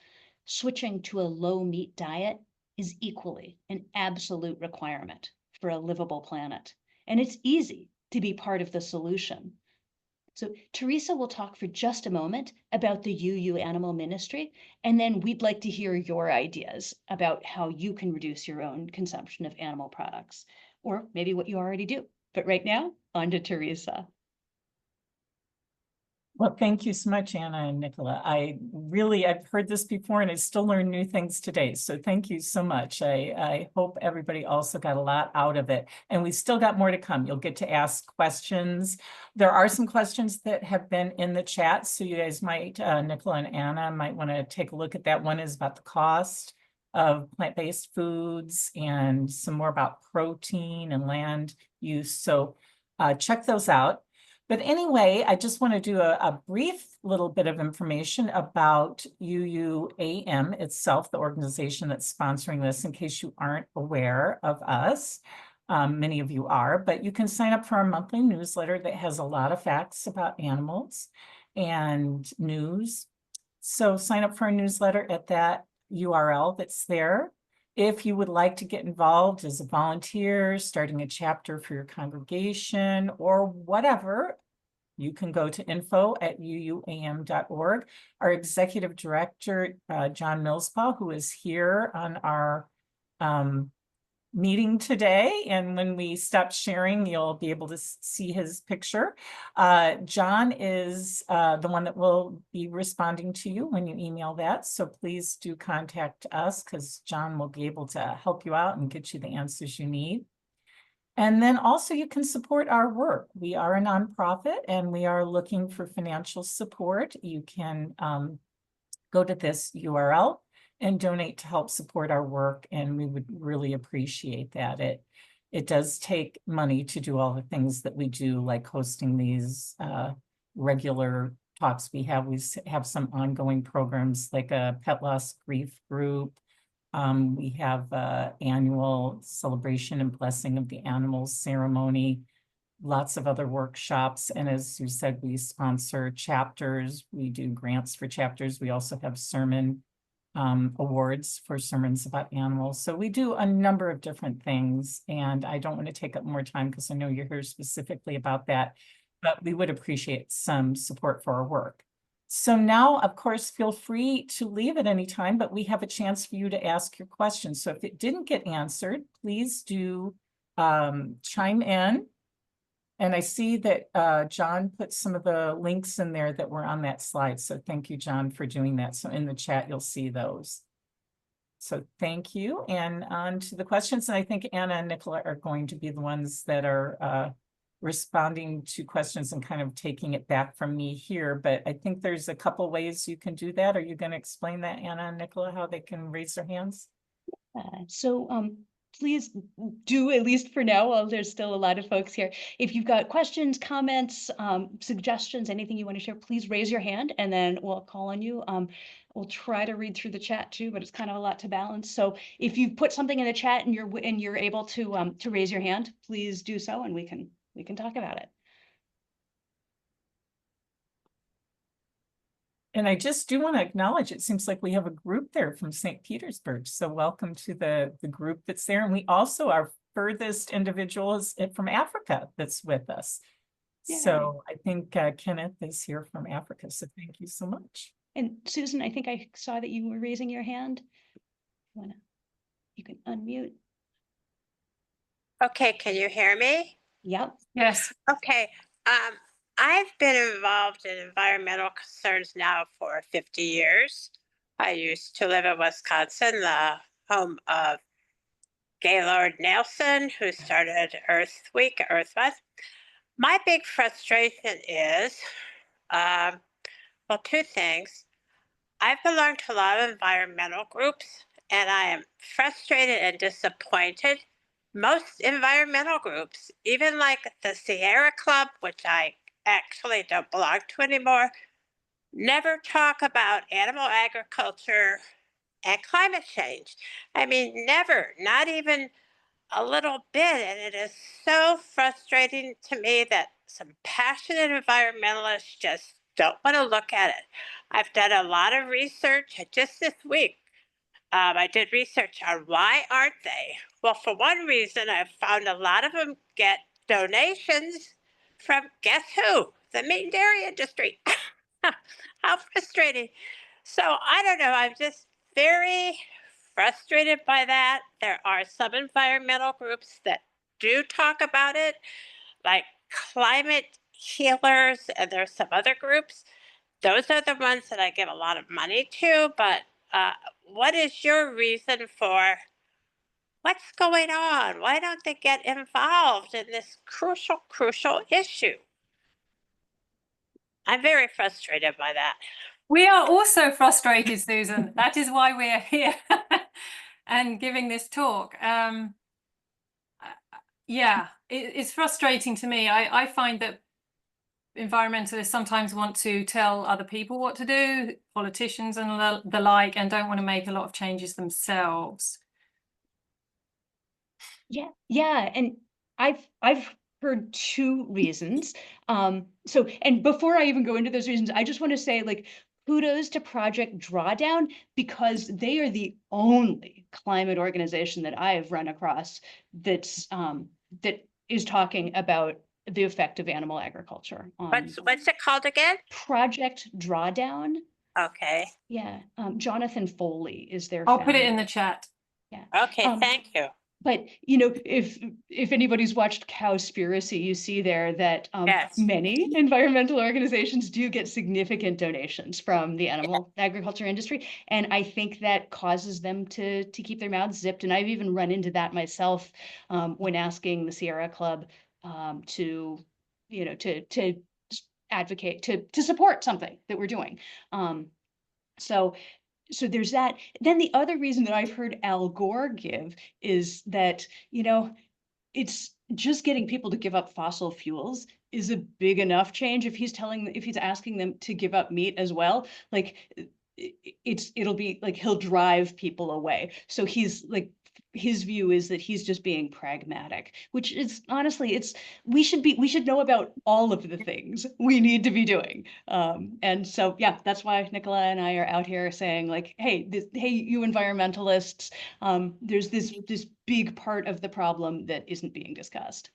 switching to a low-meat diet is equally an absolute requirement for a livable planet. And it's easy to be part of the solution. So Teresa will talk for just a moment about the UU Animal Ministry, and then we'd like to hear your ideas about how you can reduce your own consumption of animal products, or maybe what you already do. But right now, on to Teresa. Well, thank you so much, Anna and Nicola. I've heard this before and I still learn new things today. So thank you so much. I hope everybody also got a lot out of it. And we still got more to come. You'll get to ask questions. There are some questions that have been in the chat. So you guys might, Nicola and Anna might want to take a look at that. One is about the cost of plant-based foods and some more about protein and land use. So check those out. But anyway, I just want to do a brief little bit of information about UUAM itself, the organization that's sponsoring this, in case you aren't aware of us. Many of you are, but you can sign up for our monthly newsletter that has a lot of facts about animals and news. So sign up for a newsletter at that URL that's there. If you would like to get involved as a volunteer, starting a chapter for your congregation or whatever, you can go to info@uuam.org. Our executive director, John Millspaugh, who is here on our meeting today. And when we stop sharing, you'll be able to see his picture. John is the one that will be responding to you when you email that. So please do contact us because John will be able to help you out and get you the answers you need. And then also you can support our work. We are a nonprofit and we are looking for financial support. You can go to this URL and donate to help support our work. And we would really appreciate that. It does take money to do all the things that we do, like hosting these regular talks. We have some ongoing programs like a pet loss grief group. We have annual celebration and blessing of the animals ceremony, lots of other workshops. And as you said, we sponsor chapters. We do grants for chapters. We also have sermon awards for sermons about animals. So we do a number of different things. And I don't want to take up more time because I know you're here specifically about that, but we would appreciate some support for our work. So now, of course, feel free to leave at any time, but we have a chance for you to ask your questions. So if it didn't get answered, please do chime in. And I see that John put some of the links in there that were on that slide. So thank you, John, for doing that. So in the chat, you'll see those. So thank you. And on to the questions. And I think Anna and Nicola are going to be the ones that are responding to questions and kind of taking it back from me here. But I think there's a couple ways you can do that. Are you going to explain that, Anna and Nicola, how they can raise their hands? Please do, at least for now, while there's still a lot of folks here. If you've got questions, comments, suggestions, anything you want to share, please raise your hand and then we'll call on you. We'll try to read through the chat too, but it's kind of a lot to balance. So if you put something in the chat and you're able to raise your hand, please do so and we can talk about it. And I just do want to acknowledge, it seems like we have a group there from St. Petersburg. So welcome to the group that's there. And we also, our furthest individual is from Africa that's with us. Yay. So I think Kenneth is here from Africa. So thank you so much. And Susan, I think I saw that you were raising your hand. You can unmute. Okay, can you hear me? Yep. Yes. Okay. I've been involved in environmental concerns now for 50 years. I used to live in Wisconsin, the home of Gaylord Nelson, who started Earth Week, Earth Month. My big frustration is, well, two things. I've belonged to a lot of environmental groups, and I am frustrated and disappointed. Most environmental groups, even like the Sierra Club, which I actually don't belong to anymore, never talk about animal agriculture and climate change. I mean, never, not even a little bit. And it is so frustrating to me that some passionate environmentalists just don't want to look at it. I've done a lot of research just this week. I did research on why aren't they? Well, for one reason, I've found a lot of them get donations from guess who? The meat and dairy industry. How frustrating. So I don't know. I'm just very frustrated by that. There are some environmental groups that do talk about it, like climate healers, and there's some other groups. Those are the ones that I give a lot of money to. But uh, what is your reason for what's going on? Why don't they get involved in this crucial, crucial issue? I'm very frustrated by that. We are also frustrated, Susan. That is why we are here and giving this talk. Yeah, it's frustrating to me. I find that environmentalists sometimes want to tell other people what to do, politicians and the like, and don't want to make a lot of changes themselves. Yeah, and I've heard two reasons. So, and before I even go into those reasons, I just want to say, like, kudos to Project Drawdown, because they are the only climate organization that I have run across that's that is talking about the effect of animal agriculture on What's it called again? Project Drawdown. Okay. Yeah, Jonathan Foley is their I'll put it in founder. the chat. Yeah. Okay, thank you. But you know, if anybody's watched Cowspiracy, you see there that Yes. many environmental organizations do get significant donations from the animal agriculture industry, and I think that causes them to keep their mouths zipped. And I've even run into that myself when asking the Sierra Club to, you know, to advocate to support something that we're doing. So there's that. Then the other reason that I've heard Al Gore give is that, you know, it's just getting people to give up fossil fuels is a big enough change. If he's asking them to give up meat as well, like it'll be like he'll drive people away. So he's like, his view is that he's just being pragmatic, which is honestly, we should know about all of the things we need to be doing. And so, yeah, that's why Nicola and I are out here saying, like, hey, you environmentalists, there's this big part of the problem that isn't being discussed.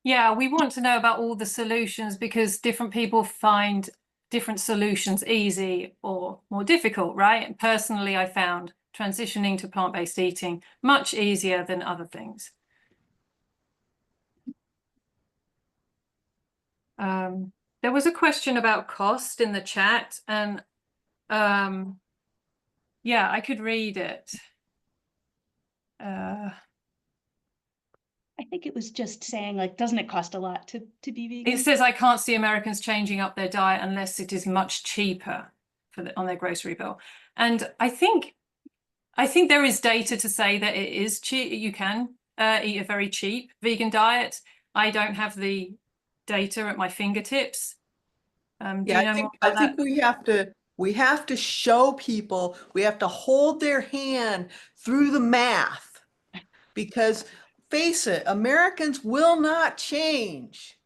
Yeah, we want to know about all the solutions because different people find different solutions easy or more difficult, right? And personally, I found transitioning to plant-based eating much easier than other things. There was a question about cost in the chat, and yeah, I could read it. I think it was just saying, like, doesn't it cost a lot to be vegan? It says, I can't see Americans changing up their diet unless it is much cheaper on their grocery bill. And I think there is data to say that it is cheap. You can eat a very cheap vegan diet. I don't have the data at my fingertips. Yeah, I think we have to show people, we have to hold their hand through the math, because face it, Americans will not change.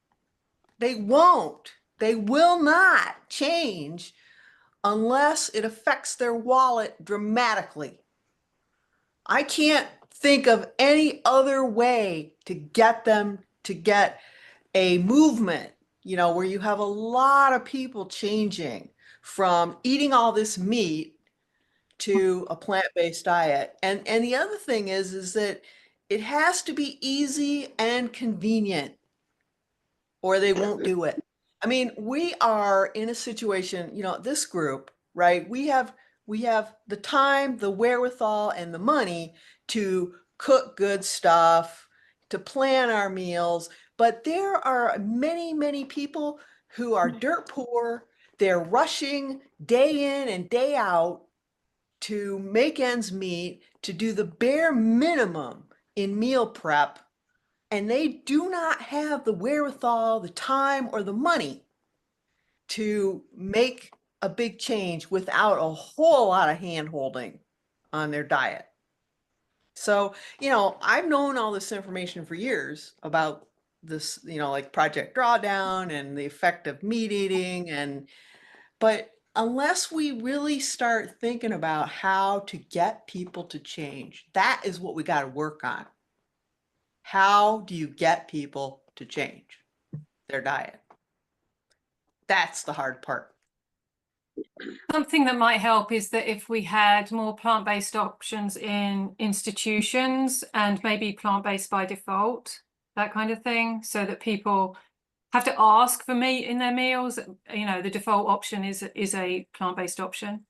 They won't. They will not change unless it affects their wallet dramatically. I can't think of any other way to get them to get a movement, you know, where you have a lot of people changing from eating all this meat to a plant-based diet. And the other thing is that it has to be easy and convenient, or they won't do it. I mean, we are in a situation, you know, this group, right? We have the time, the wherewithal, and the money to cook good stuff, to plan our meals. But there are many, many people who are dirt poor. They're rushing day in and day out to make ends meet, to do the bare minimum in meal prep. And they do not have the wherewithal, the time, or the money to make a big change without a whole lot of hand holding on their diet. So, you know, I've known all this information for years about this, you know, like Project Drawdown and the effect of meat eating, but unless we really start thinking about how to get people to change, that is what we got to work on. How do you get people to change their diet? That's the hard part. Something that might help is that if we had more plant-based options in institutions and maybe plant-based by default, that kind of thing, so that people have to ask for meat in their meals. You know, the default option is a plant-based option.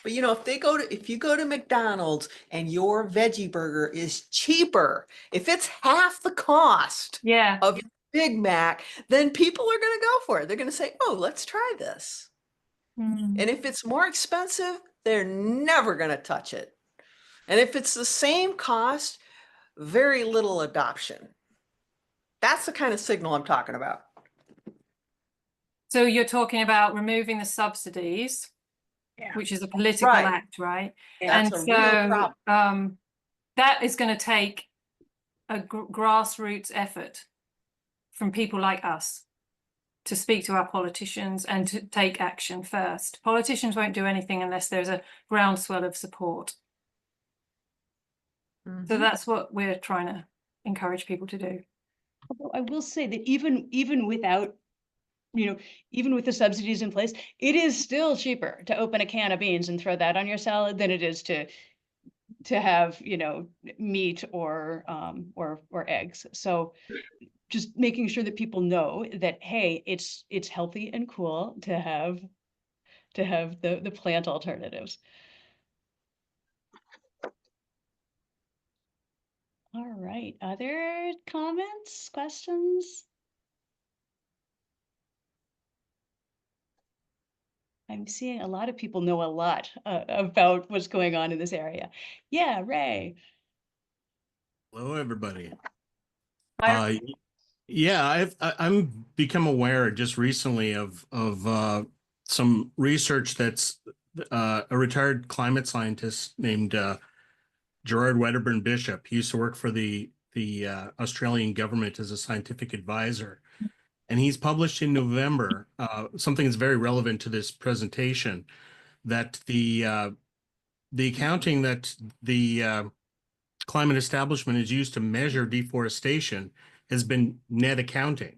But you know, if you go to McDonald's and your veggie burger is cheaper, if it's half the cost Yeah. of your Big Mac, then people are going to go for it. They're going to say, "Oh, let's try this." And if it's more expensive, they're never going to touch it. And if it's the same cost, very little adoption. That's the kind of signal I'm talking about. So you're talking about removing the subsidies, which is a political Right. act, right? That's And a real problem. That is going to take a grassroots effort from people like us to speak to our politicians and to take action first. Politicians won't do anything unless there's a groundswell of support. So that's what we're trying to encourage people to do. Although I will say that even without, even with the subsidies in place, it is still cheaper to open a can of beans and throw that on your salad than it is to have, meat or eggs. So just making sure that people know that, hey, it's healthy and cool to have the plant alternatives. All right, other comments, questions? I'm seeing a lot of people know a lot about what's going on in this area. Yeah, Ray. Hello, everybody. Yeah, I'm become aware just recently of some research that's a retired climate scientist named Gerard Wedderburn Bishop. He used to work for the Australian government as a scientific advisor, and he's published in November something that's very relevant to this presentation, that the accounting that the climate establishment is used to measure deforestation has been net accounting.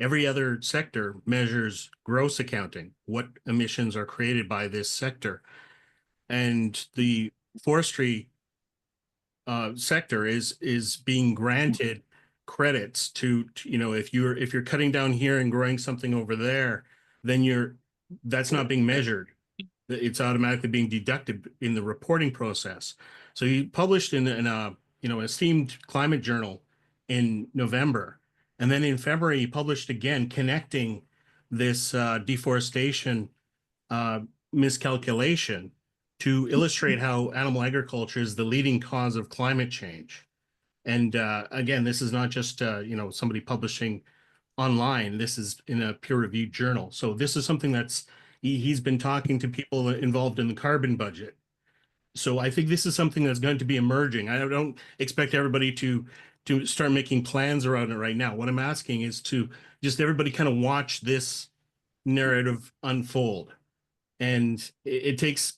Every other sector measures gross accounting, what emissions are created by this sector. And the forestry sector is being granted credits to, if you're cutting down here and growing something over there, then that's not being measured. It's automatically being deducted in the reporting process. So he published in a esteemed climate journal in November, and then in February he published again connecting this deforestation miscalculation to illustrate how animal agriculture is the leading cause of climate change. And again, this is not just somebody publishing online. This is in a peer-reviewed journal. So this is something that's he's been talking to people involved in the carbon budget. So I think this is something that's going to be emerging. I don't expect everybody to start making plans around it right now. What I'm asking is to just everybody kind of watch this narrative unfold. And it takes,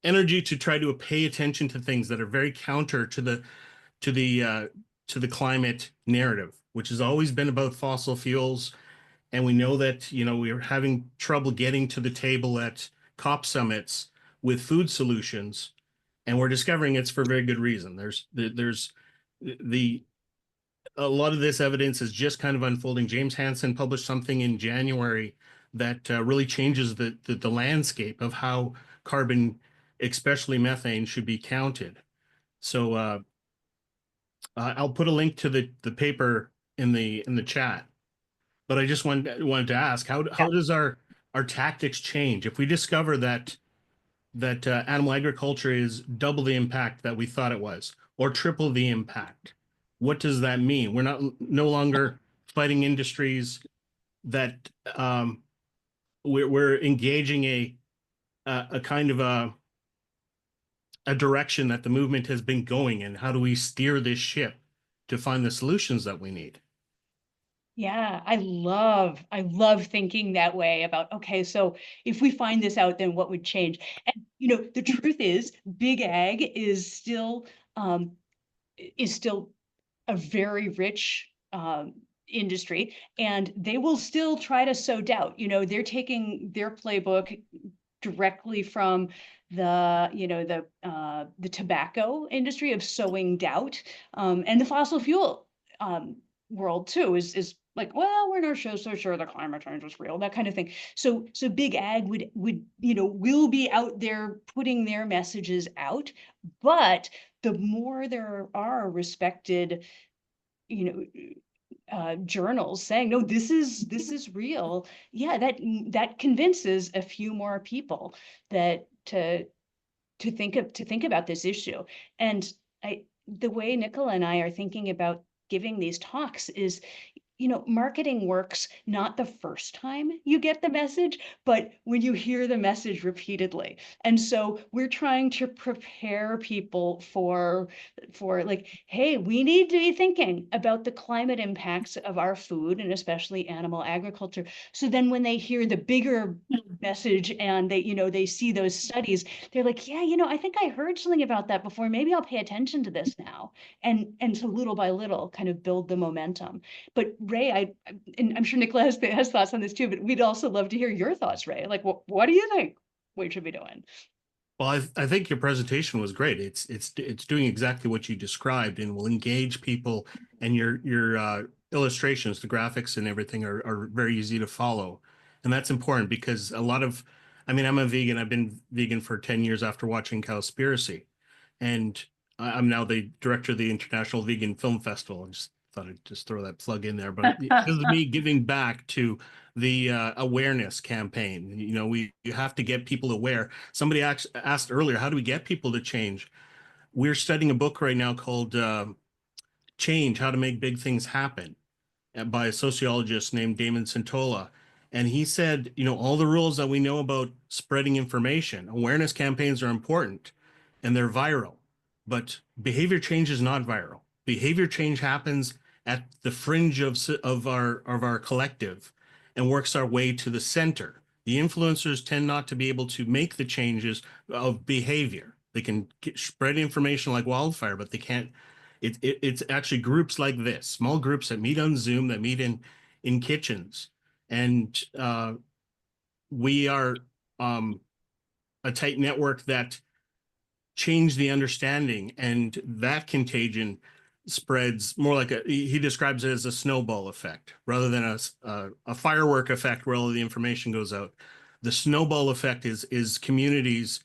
energy to try to pay attention to things that are very counter to the climate narrative, which has always been about fossil fuels. And we know that, we're having trouble getting to the table at COP summits with food solutions, and we're discovering it's for very good reason. A lot of this evidence is just kind of unfolding. James Hansen published something in January that really changes the landscape of how carbon, especially methane, should be counted. So I'll put a link to the paper in the chat. But I just wanted to ask, how does our tactics change if we discover that animal agriculture is double the impact that we thought it was, or triple the impact? What does that mean? We're no longer fighting industries that we're engaging a kind of a direction that the movement has been going in. How do we steer this ship to find the solutions that we need? Yeah, I love thinking that way about, okay, so if we find this out, then what would change? And, the truth is, big ag is still a very rich industry, and they will still try to sow doubt. They're taking their playbook directly from the tobacco industry of sowing doubt, and the fossil fuel world too is like, well, we're not so sure the climate change is real, that kind of thing. So big ag will be out there putting their messages out, but the more there are respected, journals saying, no, this is real, yeah, that convinces a few more people that to think about this issue. And the way Nicola and I are thinking about giving these talks is, marketing works not the first time you get the message, but when you hear the message repeatedly. And so we're trying to prepare people for like, hey, we need to be thinking about the climate impacts of our food, and especially animal agriculture. So then when they hear the bigger message and they see those studies, they're like, yeah, I think I heard something about that before. Maybe I'll pay attention to this now. And so little by little kind of build the momentum. But Ray, and I'm sure Nicola has thoughts on this too, but we'd also love to hear your thoughts, Ray. Like, what do you think we should be doing? Well, I think your presentation was great. It's doing exactly what you described, and will engage people. And your illustrations, the graphics, and everything are very easy to follow, and that's important because I mean, I'm a vegan. I've been vegan for 10 years after watching Cowspiracy, and I'm now the director of the International Vegan Film Festival. I just thought I'd just throw that plug in there, but this is me giving back to the awareness campaign. You have to get people aware. Somebody asked earlier, how do we get people to change? We're studying a book right now called Change, How to Make Big Things Happen, by a sociologist named Damon Centola. And he said, all the rules that we know about spreading information, awareness campaigns are important and they're viral, but behavior change is not viral. Behavior change happens at the fringe of our collective and works our way to the center. The influencers tend not to be able to make the changes of behavior. They can spread information like wildfire, but they can't. It's actually groups like this, small groups that meet on Zoom, that meet in kitchens, and we are a tight network that change the understanding, and that contagion spreads more like he describes it as a snowball effect rather than a firework effect where all the information goes out. The snowball effect is communities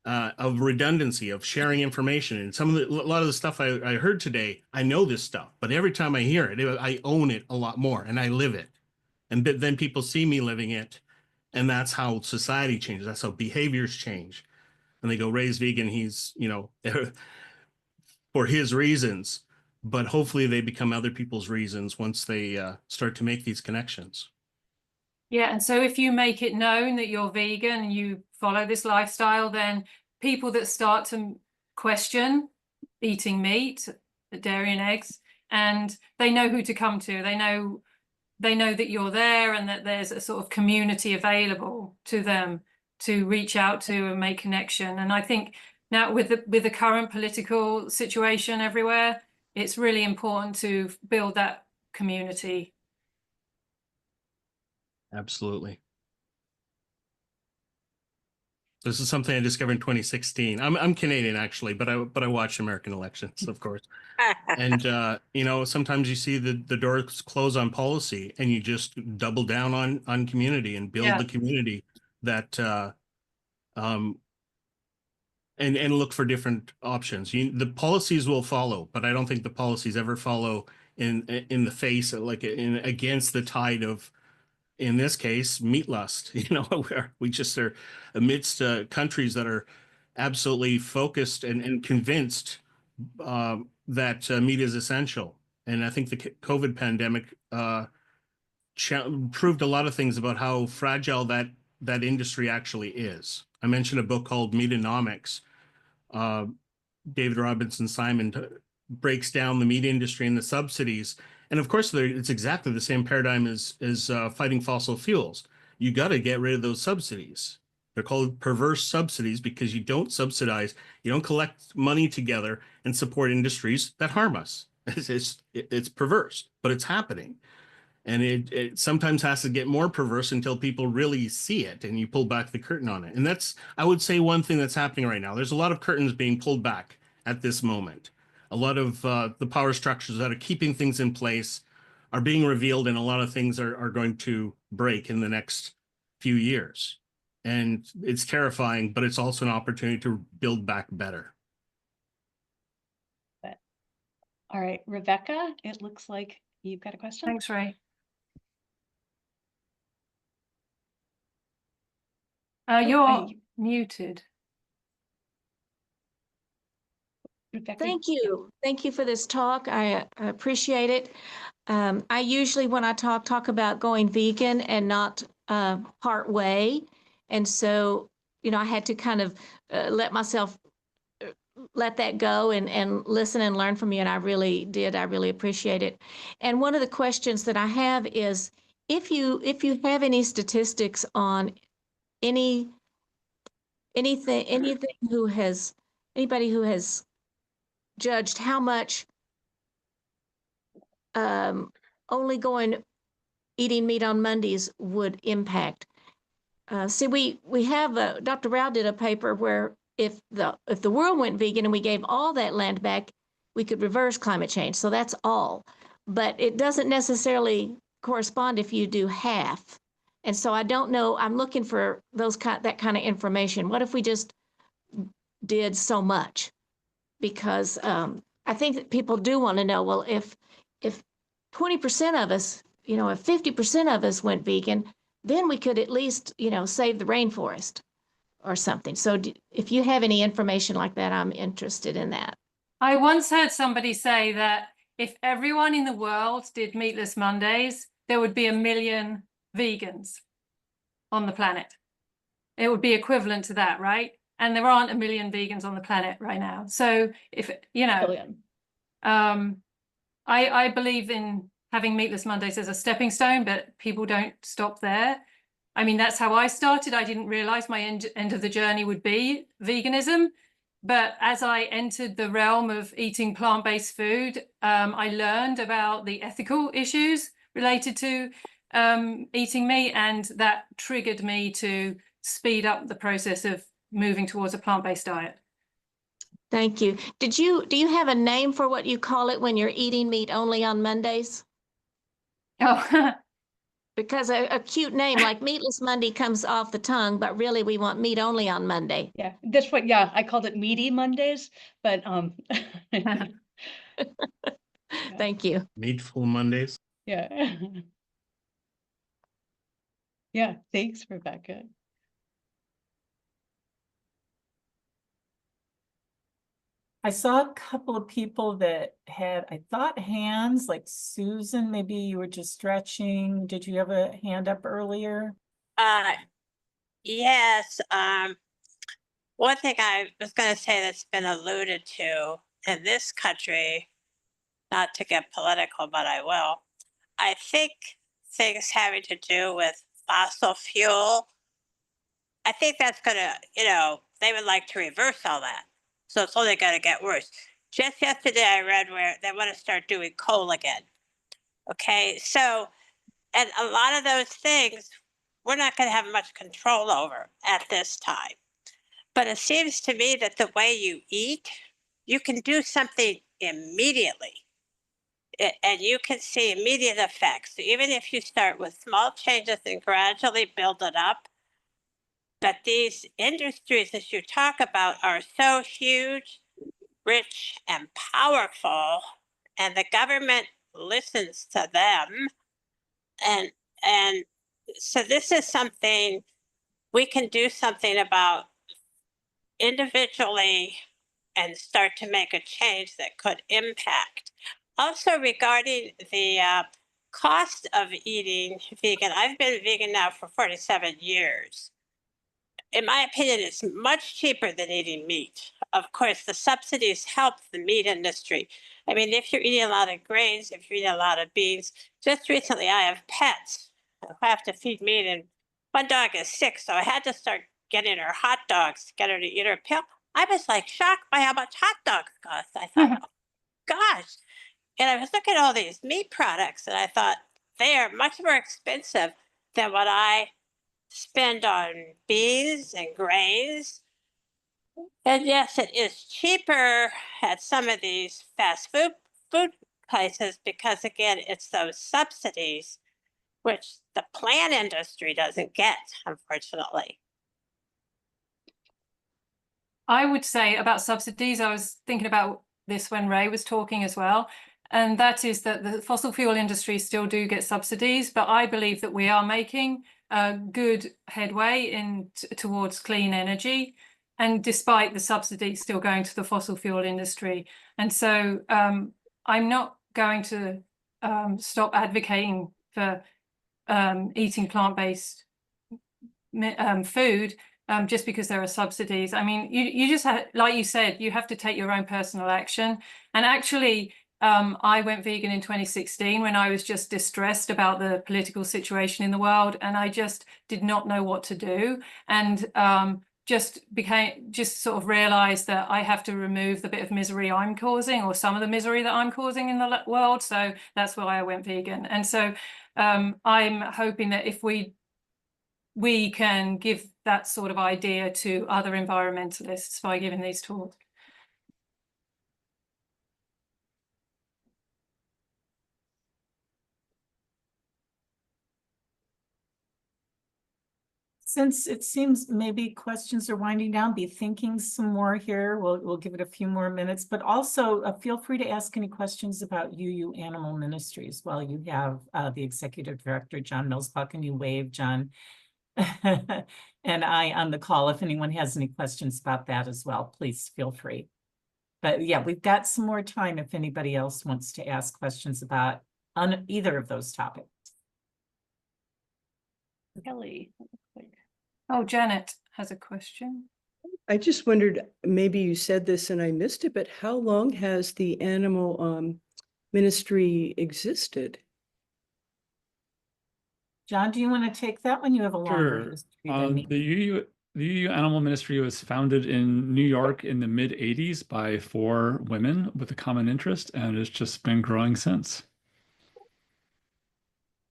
of redundancy, of sharing information. And a lot of the stuff I heard today, I know this stuff, but every time I hear it, I own it a lot more and I live it. And then people see me living it. And that's how society changes. That's how behaviors change. And they go, Ray's vegan. He's, for his reasons, but hopefully they become other people's reasons once they start to make these connections. Yeah, and so if you make it known that you're vegan and you follow this lifestyle, then people that start to question eating meat, dairy and eggs, and they know who to come to. They know that you're there and that there's a sort of community available to them to reach out to and make connection. And I think now with the current political situation everywhere, it's really important to build that community. Absolutely. This is something I discovered in 2016. I'm Canadian actually, but I watch American elections, of course. And sometimes you see the doors close on policy, and you just double down on community and build the community that and look for different options. The policies will follow, but I don't think the policies ever follow in the face, like against the tide of, in this case, meat lust. Where we just are amidst countries that are absolutely focused and convinced that meat is essential. And I think the COVID pandemic proved a lot of things about how fragile that industry actually is. I mentioned a book called Meatonomics. David Robinson Simon breaks down the meat industry and the subsidies And of course, it's exactly the same paradigm as fighting fossil fuels. You got to get rid of those subsidies. They're called perverse subsidies because you don't subsidize, you don't collect money together and support industries that harm us. It's perverse, but it's happening. And it sometimes has to get more perverse until people really see it and you pull back the curtain on it. And that's, I would say, one thing that's happening right now. There's a lot of curtains being pulled back at this moment. A lot of the power structures that are keeping things in place are being revealed, and a lot of things are going to break in the next few years. And it's terrifying, but it's also an opportunity to build back better. All right, Rebecca, it looks like you've got a question. Thanks, Ray. You're muted. Rebecca, Thank you. Thank you for this talk. I appreciate it. I usually, when I talk about going vegan and not part way. And so, I had to kind of let myself let that go and listen and learn from you. And I really did. I really appreciate it. And one of the questions that I have is, if you have any statistics on anybody who has judged how much only eating meat on Mondays would impact. See, we have Dr. Rao did a paper where if the world went vegan and we gave all that land back, we could reverse climate change. So that's all, but it doesn't necessarily correspond if you do half. And so I don't know. I'm looking for that kind of information. What if we just did so much? Because I think that people do want to know, well, if 20% of us, if 50% of us went vegan, then we could at least, save the rainforest or something. So if you have any information like that, I'm interested in that. I once heard somebody say that if everyone in the world did Meatless Mondays, there would be 1 million vegans on the planet. It would be equivalent to that, right? And there aren't 1 million vegans on the planet right now. So if, I believe in having Meatless Mondays as a stepping stone, but people don't stop there. I mean, that's how I started. I didn't realize my end of the journey would be veganism. But as I entered the realm of eating plant-based food, I learned about the ethical issues related to eating meat, and that triggered me to speed up the process of moving towards a plant-based diet. Thank you. Do you have a name for what you call it when you're eating meat only on Mondays? Oh, because a cute name like Meatless Monday comes off the tongue, but really we want meat only on Monday. Yeah, that's what, yeah, I called it Meaty Mondays, but Thank you. Meatful Mondays. yeah. Yeah, thanks, Rebecca. I saw a couple of people that had, I thought, hands, like Susan, maybe you were just stretching. Did you have a hand up earlier? Yes. One thing I was going to say that's been alluded to in this country, not to get political, but I will. I think things having to do with fossil fuel, I think that's going to, they would like to reverse all that. So it's only going to get worse. Just yesterday, I read where they want to start doing coal again. Okay, so, and a lot of those things we're not going to have much control over at this time. But it seems to me that the way you eat, you can do something immediately. And you can see immediate effects, even if you start with small changes and gradually build it up. But these industries that you talk about are so huge, rich, and powerful, and the government listens to them. And so this is something we can do something about individually and start to make a change that could impact. Also, regarding the cost of eating vegan, I've been vegan now for 47 years. in my opinion, it's much cheaper than eating meat. Of course, the subsidies help the meat industry. I mean, if you're eating a lot of grains, if you're eating a lot of beans, just recently I have pets who have to feed meat, and one dog is sick, so I had to start getting her hot dogs to get her to eat her pill. I was like shocked by how much hot dogs cost. I thought, oh, gosh. And I was looking at all these meat products and I thought they are much more expensive than what I spend on beans and grains. And yes, it is cheaper at some of these fast food places because again, it's those subsidies which the plant industry doesn't get, unfortunately. I would say about subsidies, I was thinking about this when Ray was talking as well, and that is that the fossil fuel industry still do get subsidies, but I believe that we are making good headway towards clean energy, and despite the subsidies still going to the fossil fuel industry. And so I'm not going to stop advocating for eating plant-based food just because there are subsidies. I mean, you just have, like you said, you have to take your own personal action. And actually, I went vegan in 2016 when I was just distressed about the political situation in the world, and I just did not know what to do. And just sort of realized that I have to remove the bit of misery I'm causing, or some of the misery that I'm causing in the world. So that's why I went vegan. And so I'm hoping that if we can give that sort of idea to other environmentalists by giving these talks. Since it seems maybe questions are winding down, be thinking some more here. We'll give it a few more minutes, but also feel free to ask any questions about UU Animal Ministries while you have the Executive Director, John Millspaugh. Can you wave, John? And I on the call, if anyone has any questions about that as well, please feel free. But yeah, we've got some more time if anybody else wants to ask questions about on either of those topics. Kelly. Oh, Janet has a question. I just wondered, maybe you said this and I missed it, but how long has the animal ministry existed? John, do you want to take that one? You have a longer history than me. The UU Animal Ministry was founded in New York in the mid-'80s by 4 women with a common interest, and it's just been growing since.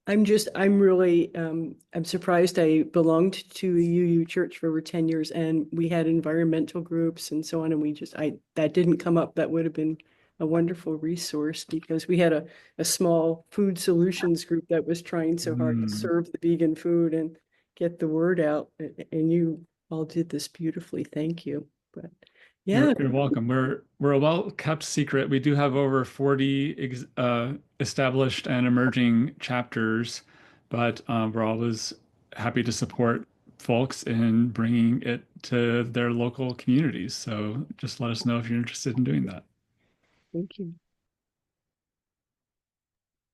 I'm really, I'm surprised. I belonged to a UU church for over 10 years, and we had environmental groups and so on, and that didn't come up. That would have been a wonderful resource, because we had a small food solutions group that was trying so hard to serve the vegan food and get the word out, and you all did this beautifully. Thank you. But yeah, You're welcome. We're a well-kept secret. We do have over 40 established and emerging chapters, but we're always happy to support folks in bringing it to their local communities. So just let us know if you're interested in doing that. thank you.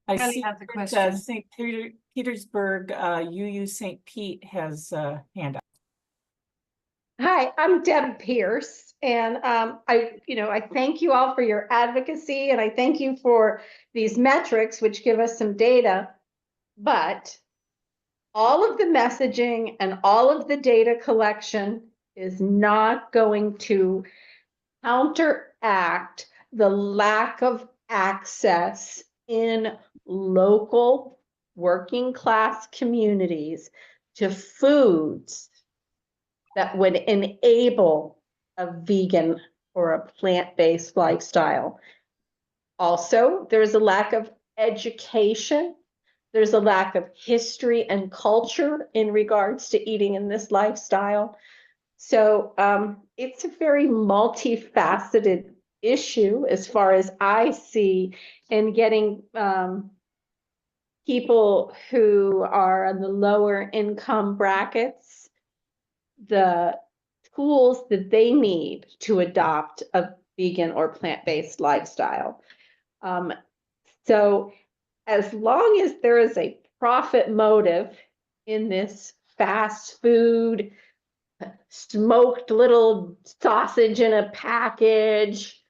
I Kelly see has a that question. St. Petersburg, UU St. Pete has a hand up. Hi, I'm Deb Pierce, and I thank you all for your advocacy, and I thank you for these metrics, which give us some data. But all of the messaging and all of the data collection is not going to counteract the lack of access in local working class communities to foods that would enable a vegan or a plant-based lifestyle. Also, there's a lack of education. There's a lack of history and culture in regards to eating in this lifestyle. So it's a very multifaceted issue as far as I see in getting people who are on the lower income brackets the tools that they need to adopt a vegan or plant-based lifestyle. So as long as there is a profit motive in this fast food smoked little sausage in a package.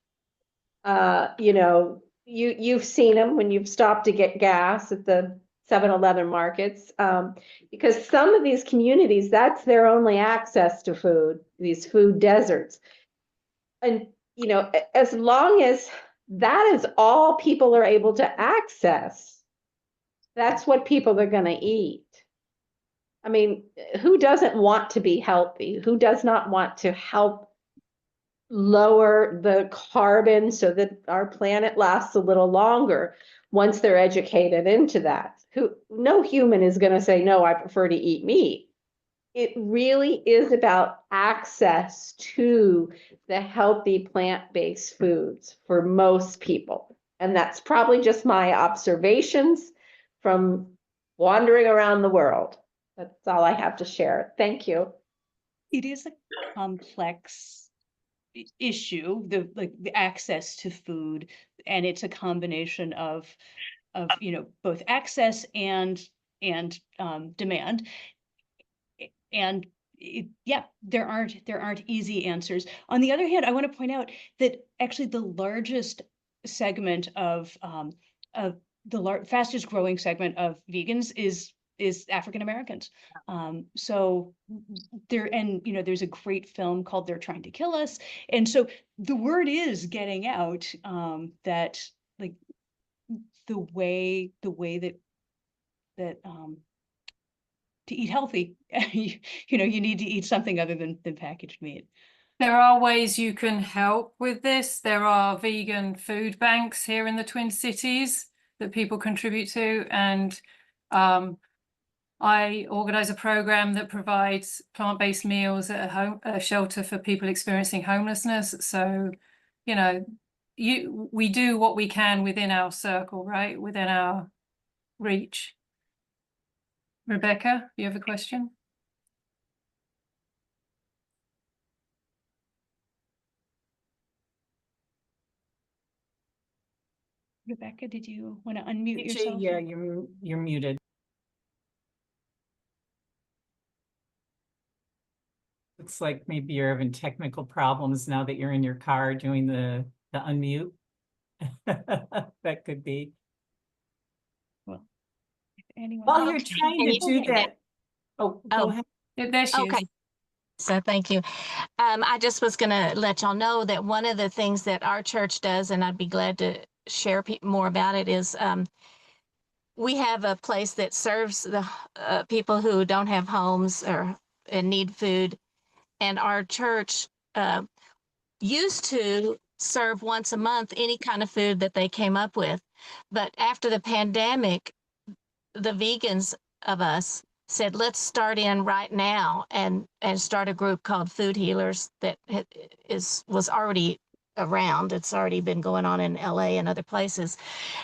You know, you've seen them when you've stopped to get gas at the 7-Eleven markets, because some of these communities, that's their only access to food, these food deserts. And, you know, as long as that is all people are able to access, that's what people are going to eat. I mean, who doesn't want to be healthy? Who does not want to help lower the carbon so that our planet lasts a little longer once they're educated into that? No human is going to say, no, I prefer to eat meat. It really is about access to the healthy plant-based foods for most people. And that's probably just my observations from wandering around the world. That's all I have to share. Thank you. It is a complex issue, the access to food, and it's a combination of you know, both access and demand. And yeah, there aren't easy answers. On the other hand, I want to point out that actually the largest segment of the fastest growing segment of vegans is African Americans. So there, and you know, there's a great film called They're Trying to Kill Us. And so the word is getting out, that like the way that to eat healthy, you know, you need to eat something other than packaged meat. There are ways you can help with this. There are vegan food banks here in the Twin Cities that people contribute to, and I organize a program that provides plant-based meals at a shelter for people experiencing homelessness. So, you know, we do what we can within our circle, right? Within our reach. Rebecca, you have a question? Rebecca, did you want to unmute yourself? Yeah, you're muted. Looks like maybe you're having technical problems now that you're in your car doing the unmute. That could be. Well, if anyone While else- you're trying to do that. Oh, go ahead. There she is. Okay. So thank you. I just was going to let y'all know that one of the things that our church does, and I'd be glad to share more about it, is we have a place that serves the people who don't have homes and need food. And our church used to serve once a month any kind of food that they came up with. But after the pandemic, the vegans of us said, let's start in right now and start a group called Food Healers that was already around. It's already been going on in LA and other places.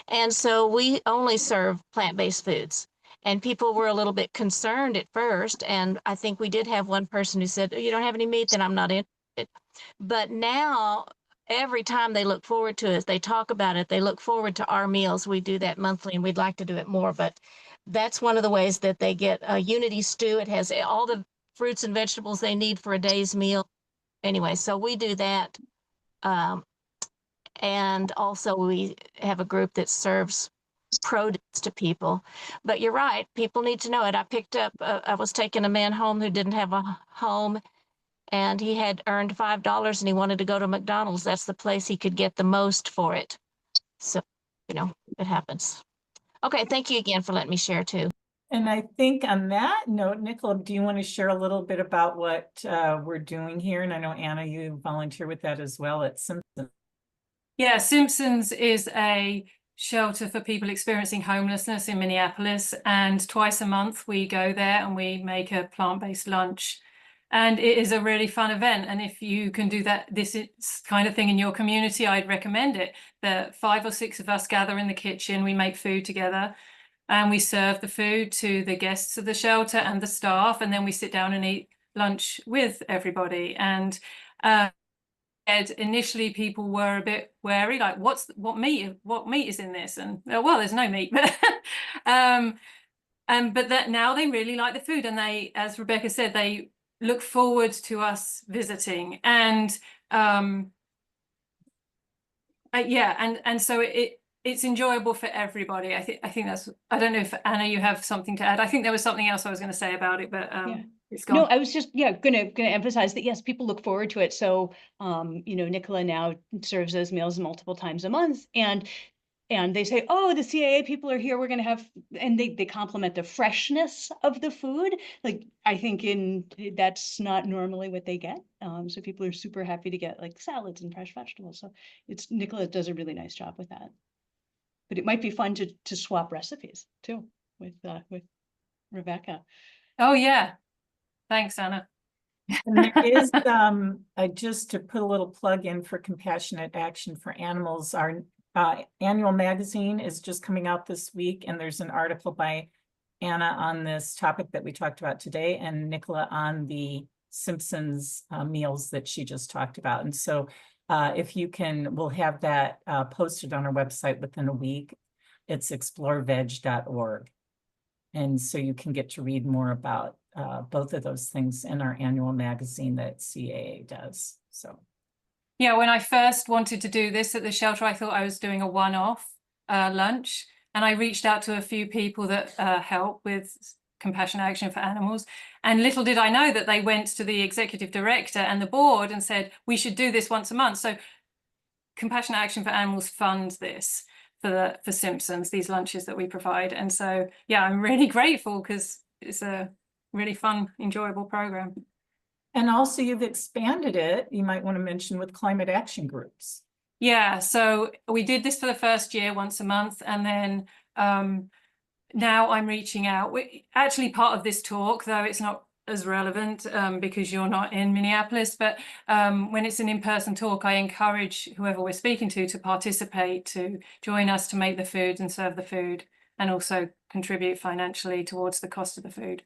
And so we only serve plant-based foods. And people were a little bit concerned at first. And I think we did have one person who said, oh, you don't have any meat, then I'm not interested. But now, every time they look forward to it, they talk about it, they look forward to our meals. We do that monthly, and we'd like to do it more. But that's one of the ways that they get a Unity stew. It has all the fruits and vegetables they need for a day's meal. Anyway, so we do that. And also we have a group that serves produce to people. But you're right, people need to know it. I was taking a man home who didn't have a home, and he had earned $5 and he wanted to go to McDonald's. That's the place he could get the most for it. So, you know, it happens. Okay, thank you again for letting me share too. And I think on that note, Nicola, do you want to share a little bit about what we're doing here? And I know, Anna, you volunteer with that as well at Simpson. Yeah, Simpsons is a shelter for people experiencing homelessness in Minneapolis. And twice a month we go there and we make a plant-based lunch. And it is a really fun event. And if you can do this kind of thing in your community, I'd recommend it. The 5 or 6 of us gather in the kitchen, we make food together, and we serve the food to the guests of the shelter and the staff. And then we sit down and eat lunch with everybody. And initially people were a bit wary, like what meat is in this? And well, there's no meat. But but that now they really like the food, and they, as Rebecca said, they look forward to us visiting. And yeah, and so it's enjoyable for everybody. I think that's, I don't know if Anna, you have something to add. I think there was something else I was going to say about it, but Yeah. it's gone. No, I was just, yeah, gonna emphasize that, yes, people look forward to it. So, you know, Nicola now serves those meals multiple times a month, and they say, oh, the CAA people are here, we're gonna have, and they compliment the freshness of the food. Like, I think that's not normally what they get. So people are super happy to get like salads and fresh vegetables. So Nicola does a really nice job with that. But it might be fun to swap recipes too with Rebecca. Oh yeah. Thanks, Anna. And there is, just to put a little plug in for Compassionate Action for Animals, our annual magazine is just coming out this week, and there's an article by Anna on this topic that we talked about today, and Nicola on the Simpsons meals that she just talked about. And so if you can, we'll have that posted on our website within a week. It's exploreveg.org. And so you can get to read more about both of those things in our annual magazine that CAA does. So, yeah, when I first wanted to do this at the shelter, I thought I was doing a one-off lunch, and I reached out to a few people that help with Compassionate Action for Animals, and little did I know that they went to the executive director and the board and said we should do this once a month. So Compassionate Action for Animals funds this for Simpsons, these lunches that we provide. And so, yeah, I'm really grateful because it's a really fun, enjoyable program. and also you've expanded it, you might want to mention, with climate action groups. Yeah, so we did this for the first year once a month, and then now I'm reaching out. Actually, part of this talk, though it's not as relevant because you're not in Minneapolis, but when it's an in-person talk, I encourage whoever we're speaking to participate, to join us to make the food and serve the food, and also contribute financially towards the cost of the food.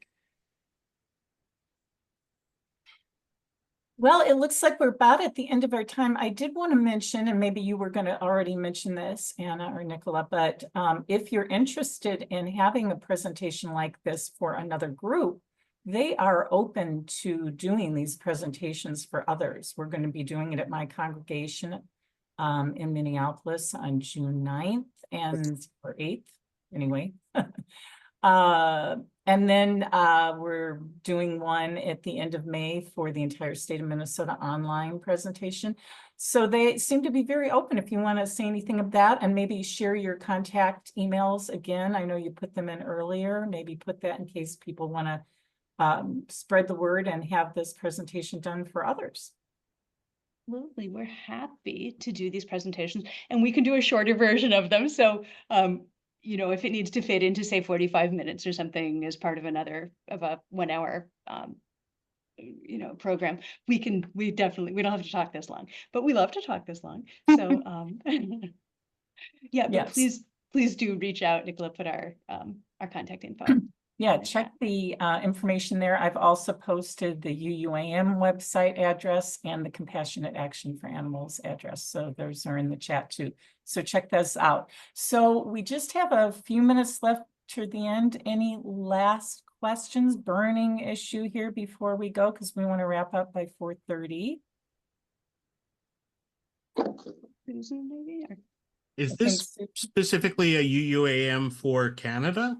Well, it looks like we're about at the end of our time. I did want to mention, and maybe you were going to already mention this, Anna or Nicola, but if you're interested in having a presentation like this for another group, they are open to doing these presentations for others. We're going to be doing it at my congregation in Minneapolis on June 9th or 8th, anyway. And then we're doing one at the end of May for the entire state of Minnesota online presentation. So they seem to be very open. If you want to say anything of that, and maybe share your contact emails again. I know you put them in earlier. Maybe put that in case people want to spread the word and have this presentation done for others. Absolutely, we're happy to do these presentations, and we can do a shorter version of them. So, you know, if it needs to fit into, say, 45 minutes or something as part of a 1 hour, you know, program, we don't have to talk this long, but we love to talk this long. So, yeah, but yes. please do reach out. Nicola put our contact info. Yeah, check the information there. I've also posted the UUAM website address and the Compassionate Action for Animals address. So those are in the chat too. So check those out. So we just have a few minutes left to the end. Any last questions, burning issue here before we go? Because we want to wrap up by 4:30. Susan, maybe? Or... Is this specifically a UUAM for Canada?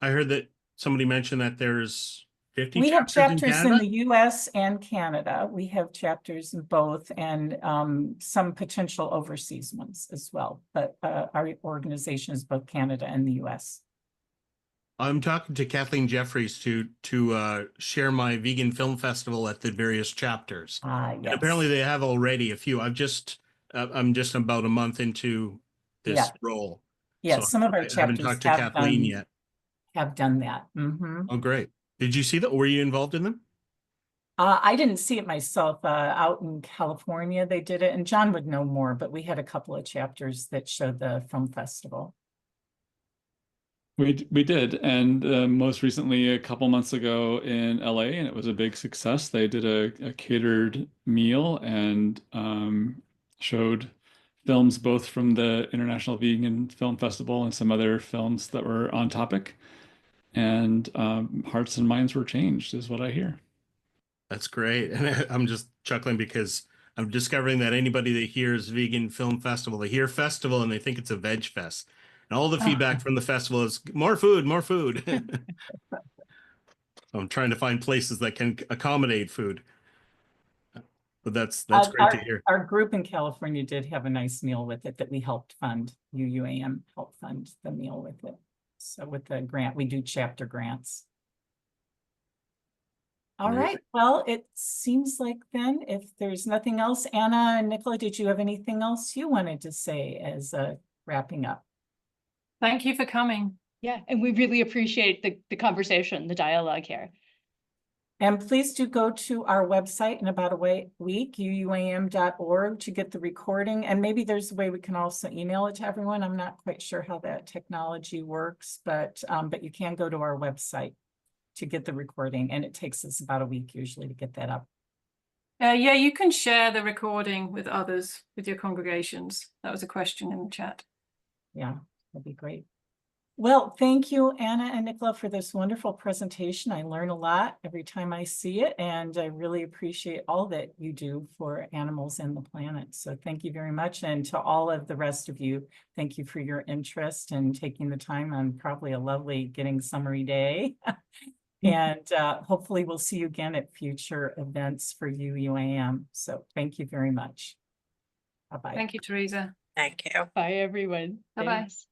I heard that somebody mentioned that there's 50 we have chapters in the Canada? US and Canada. We have chapters in both, and some potential overseas ones as well. But our organization is both Canada and the US. I'm talking to Kathleen Jeffries to share my vegan film festival at the various chapters. Yes. And apparently they have already a few. I'm just about a month into this role. Yeah, so some of our I haven't talked to Kathleen yet. Have done that. Oh, great. Did you see that? Were you involved in them? I didn't see it myself. Out in California, they did it, and John would know more, but we had a couple of chapters that showed the film festival. We did, and most recently, a couple months ago in LA, and it was a big success. They did a catered meal and showed films both from the International Vegan Film Festival and some other films that were on topic. and hearts and minds were changed, is what I hear. That's great. And I'm just chuckling because I'm discovering that anybody that hears vegan film festival, they hear festival and they think it's a veg fest. And all the feedback from the festival is more food, more food. So I'm trying to find places that can accommodate food. But that's great to hear. Our group in California did have a nice meal with it that we helped fund. UUAM helped fund the meal with it. So with the grant, we do chapter grants. All Amazing. right, well, it seems like then if there's nothing else, Anna and Nicola, did you have anything else you wanted to say as wrapping up? Thank you for coming. Yeah, and we really appreciate the conversation, the dialogue here. And please do go to our website in about a week, uuam.org, to get the recording. And maybe there's a way we can also email it to everyone. I'm not quite sure how that technology works, but you can go to our website to get the recording, and it takes us about a week usually to get that up. Yeah, you can share the recording with others, with your congregations. That was a question in the chat. Yeah, that'd be great. Well, thank you, Anna and Nicola, for this wonderful presentation. I learn a lot every time I see it, and I really appreciate all that you do for animals and the planet. So thank you very much. And to all of the rest of you, thank you for your interest and taking the time on probably a lovely getting summery day. And hopefully we'll see you again at future events for UUAM. So thank you very much. Bye-bye. Thank you, Teresa. Thank you. Bye, everyone. Bye-bye. Thanks.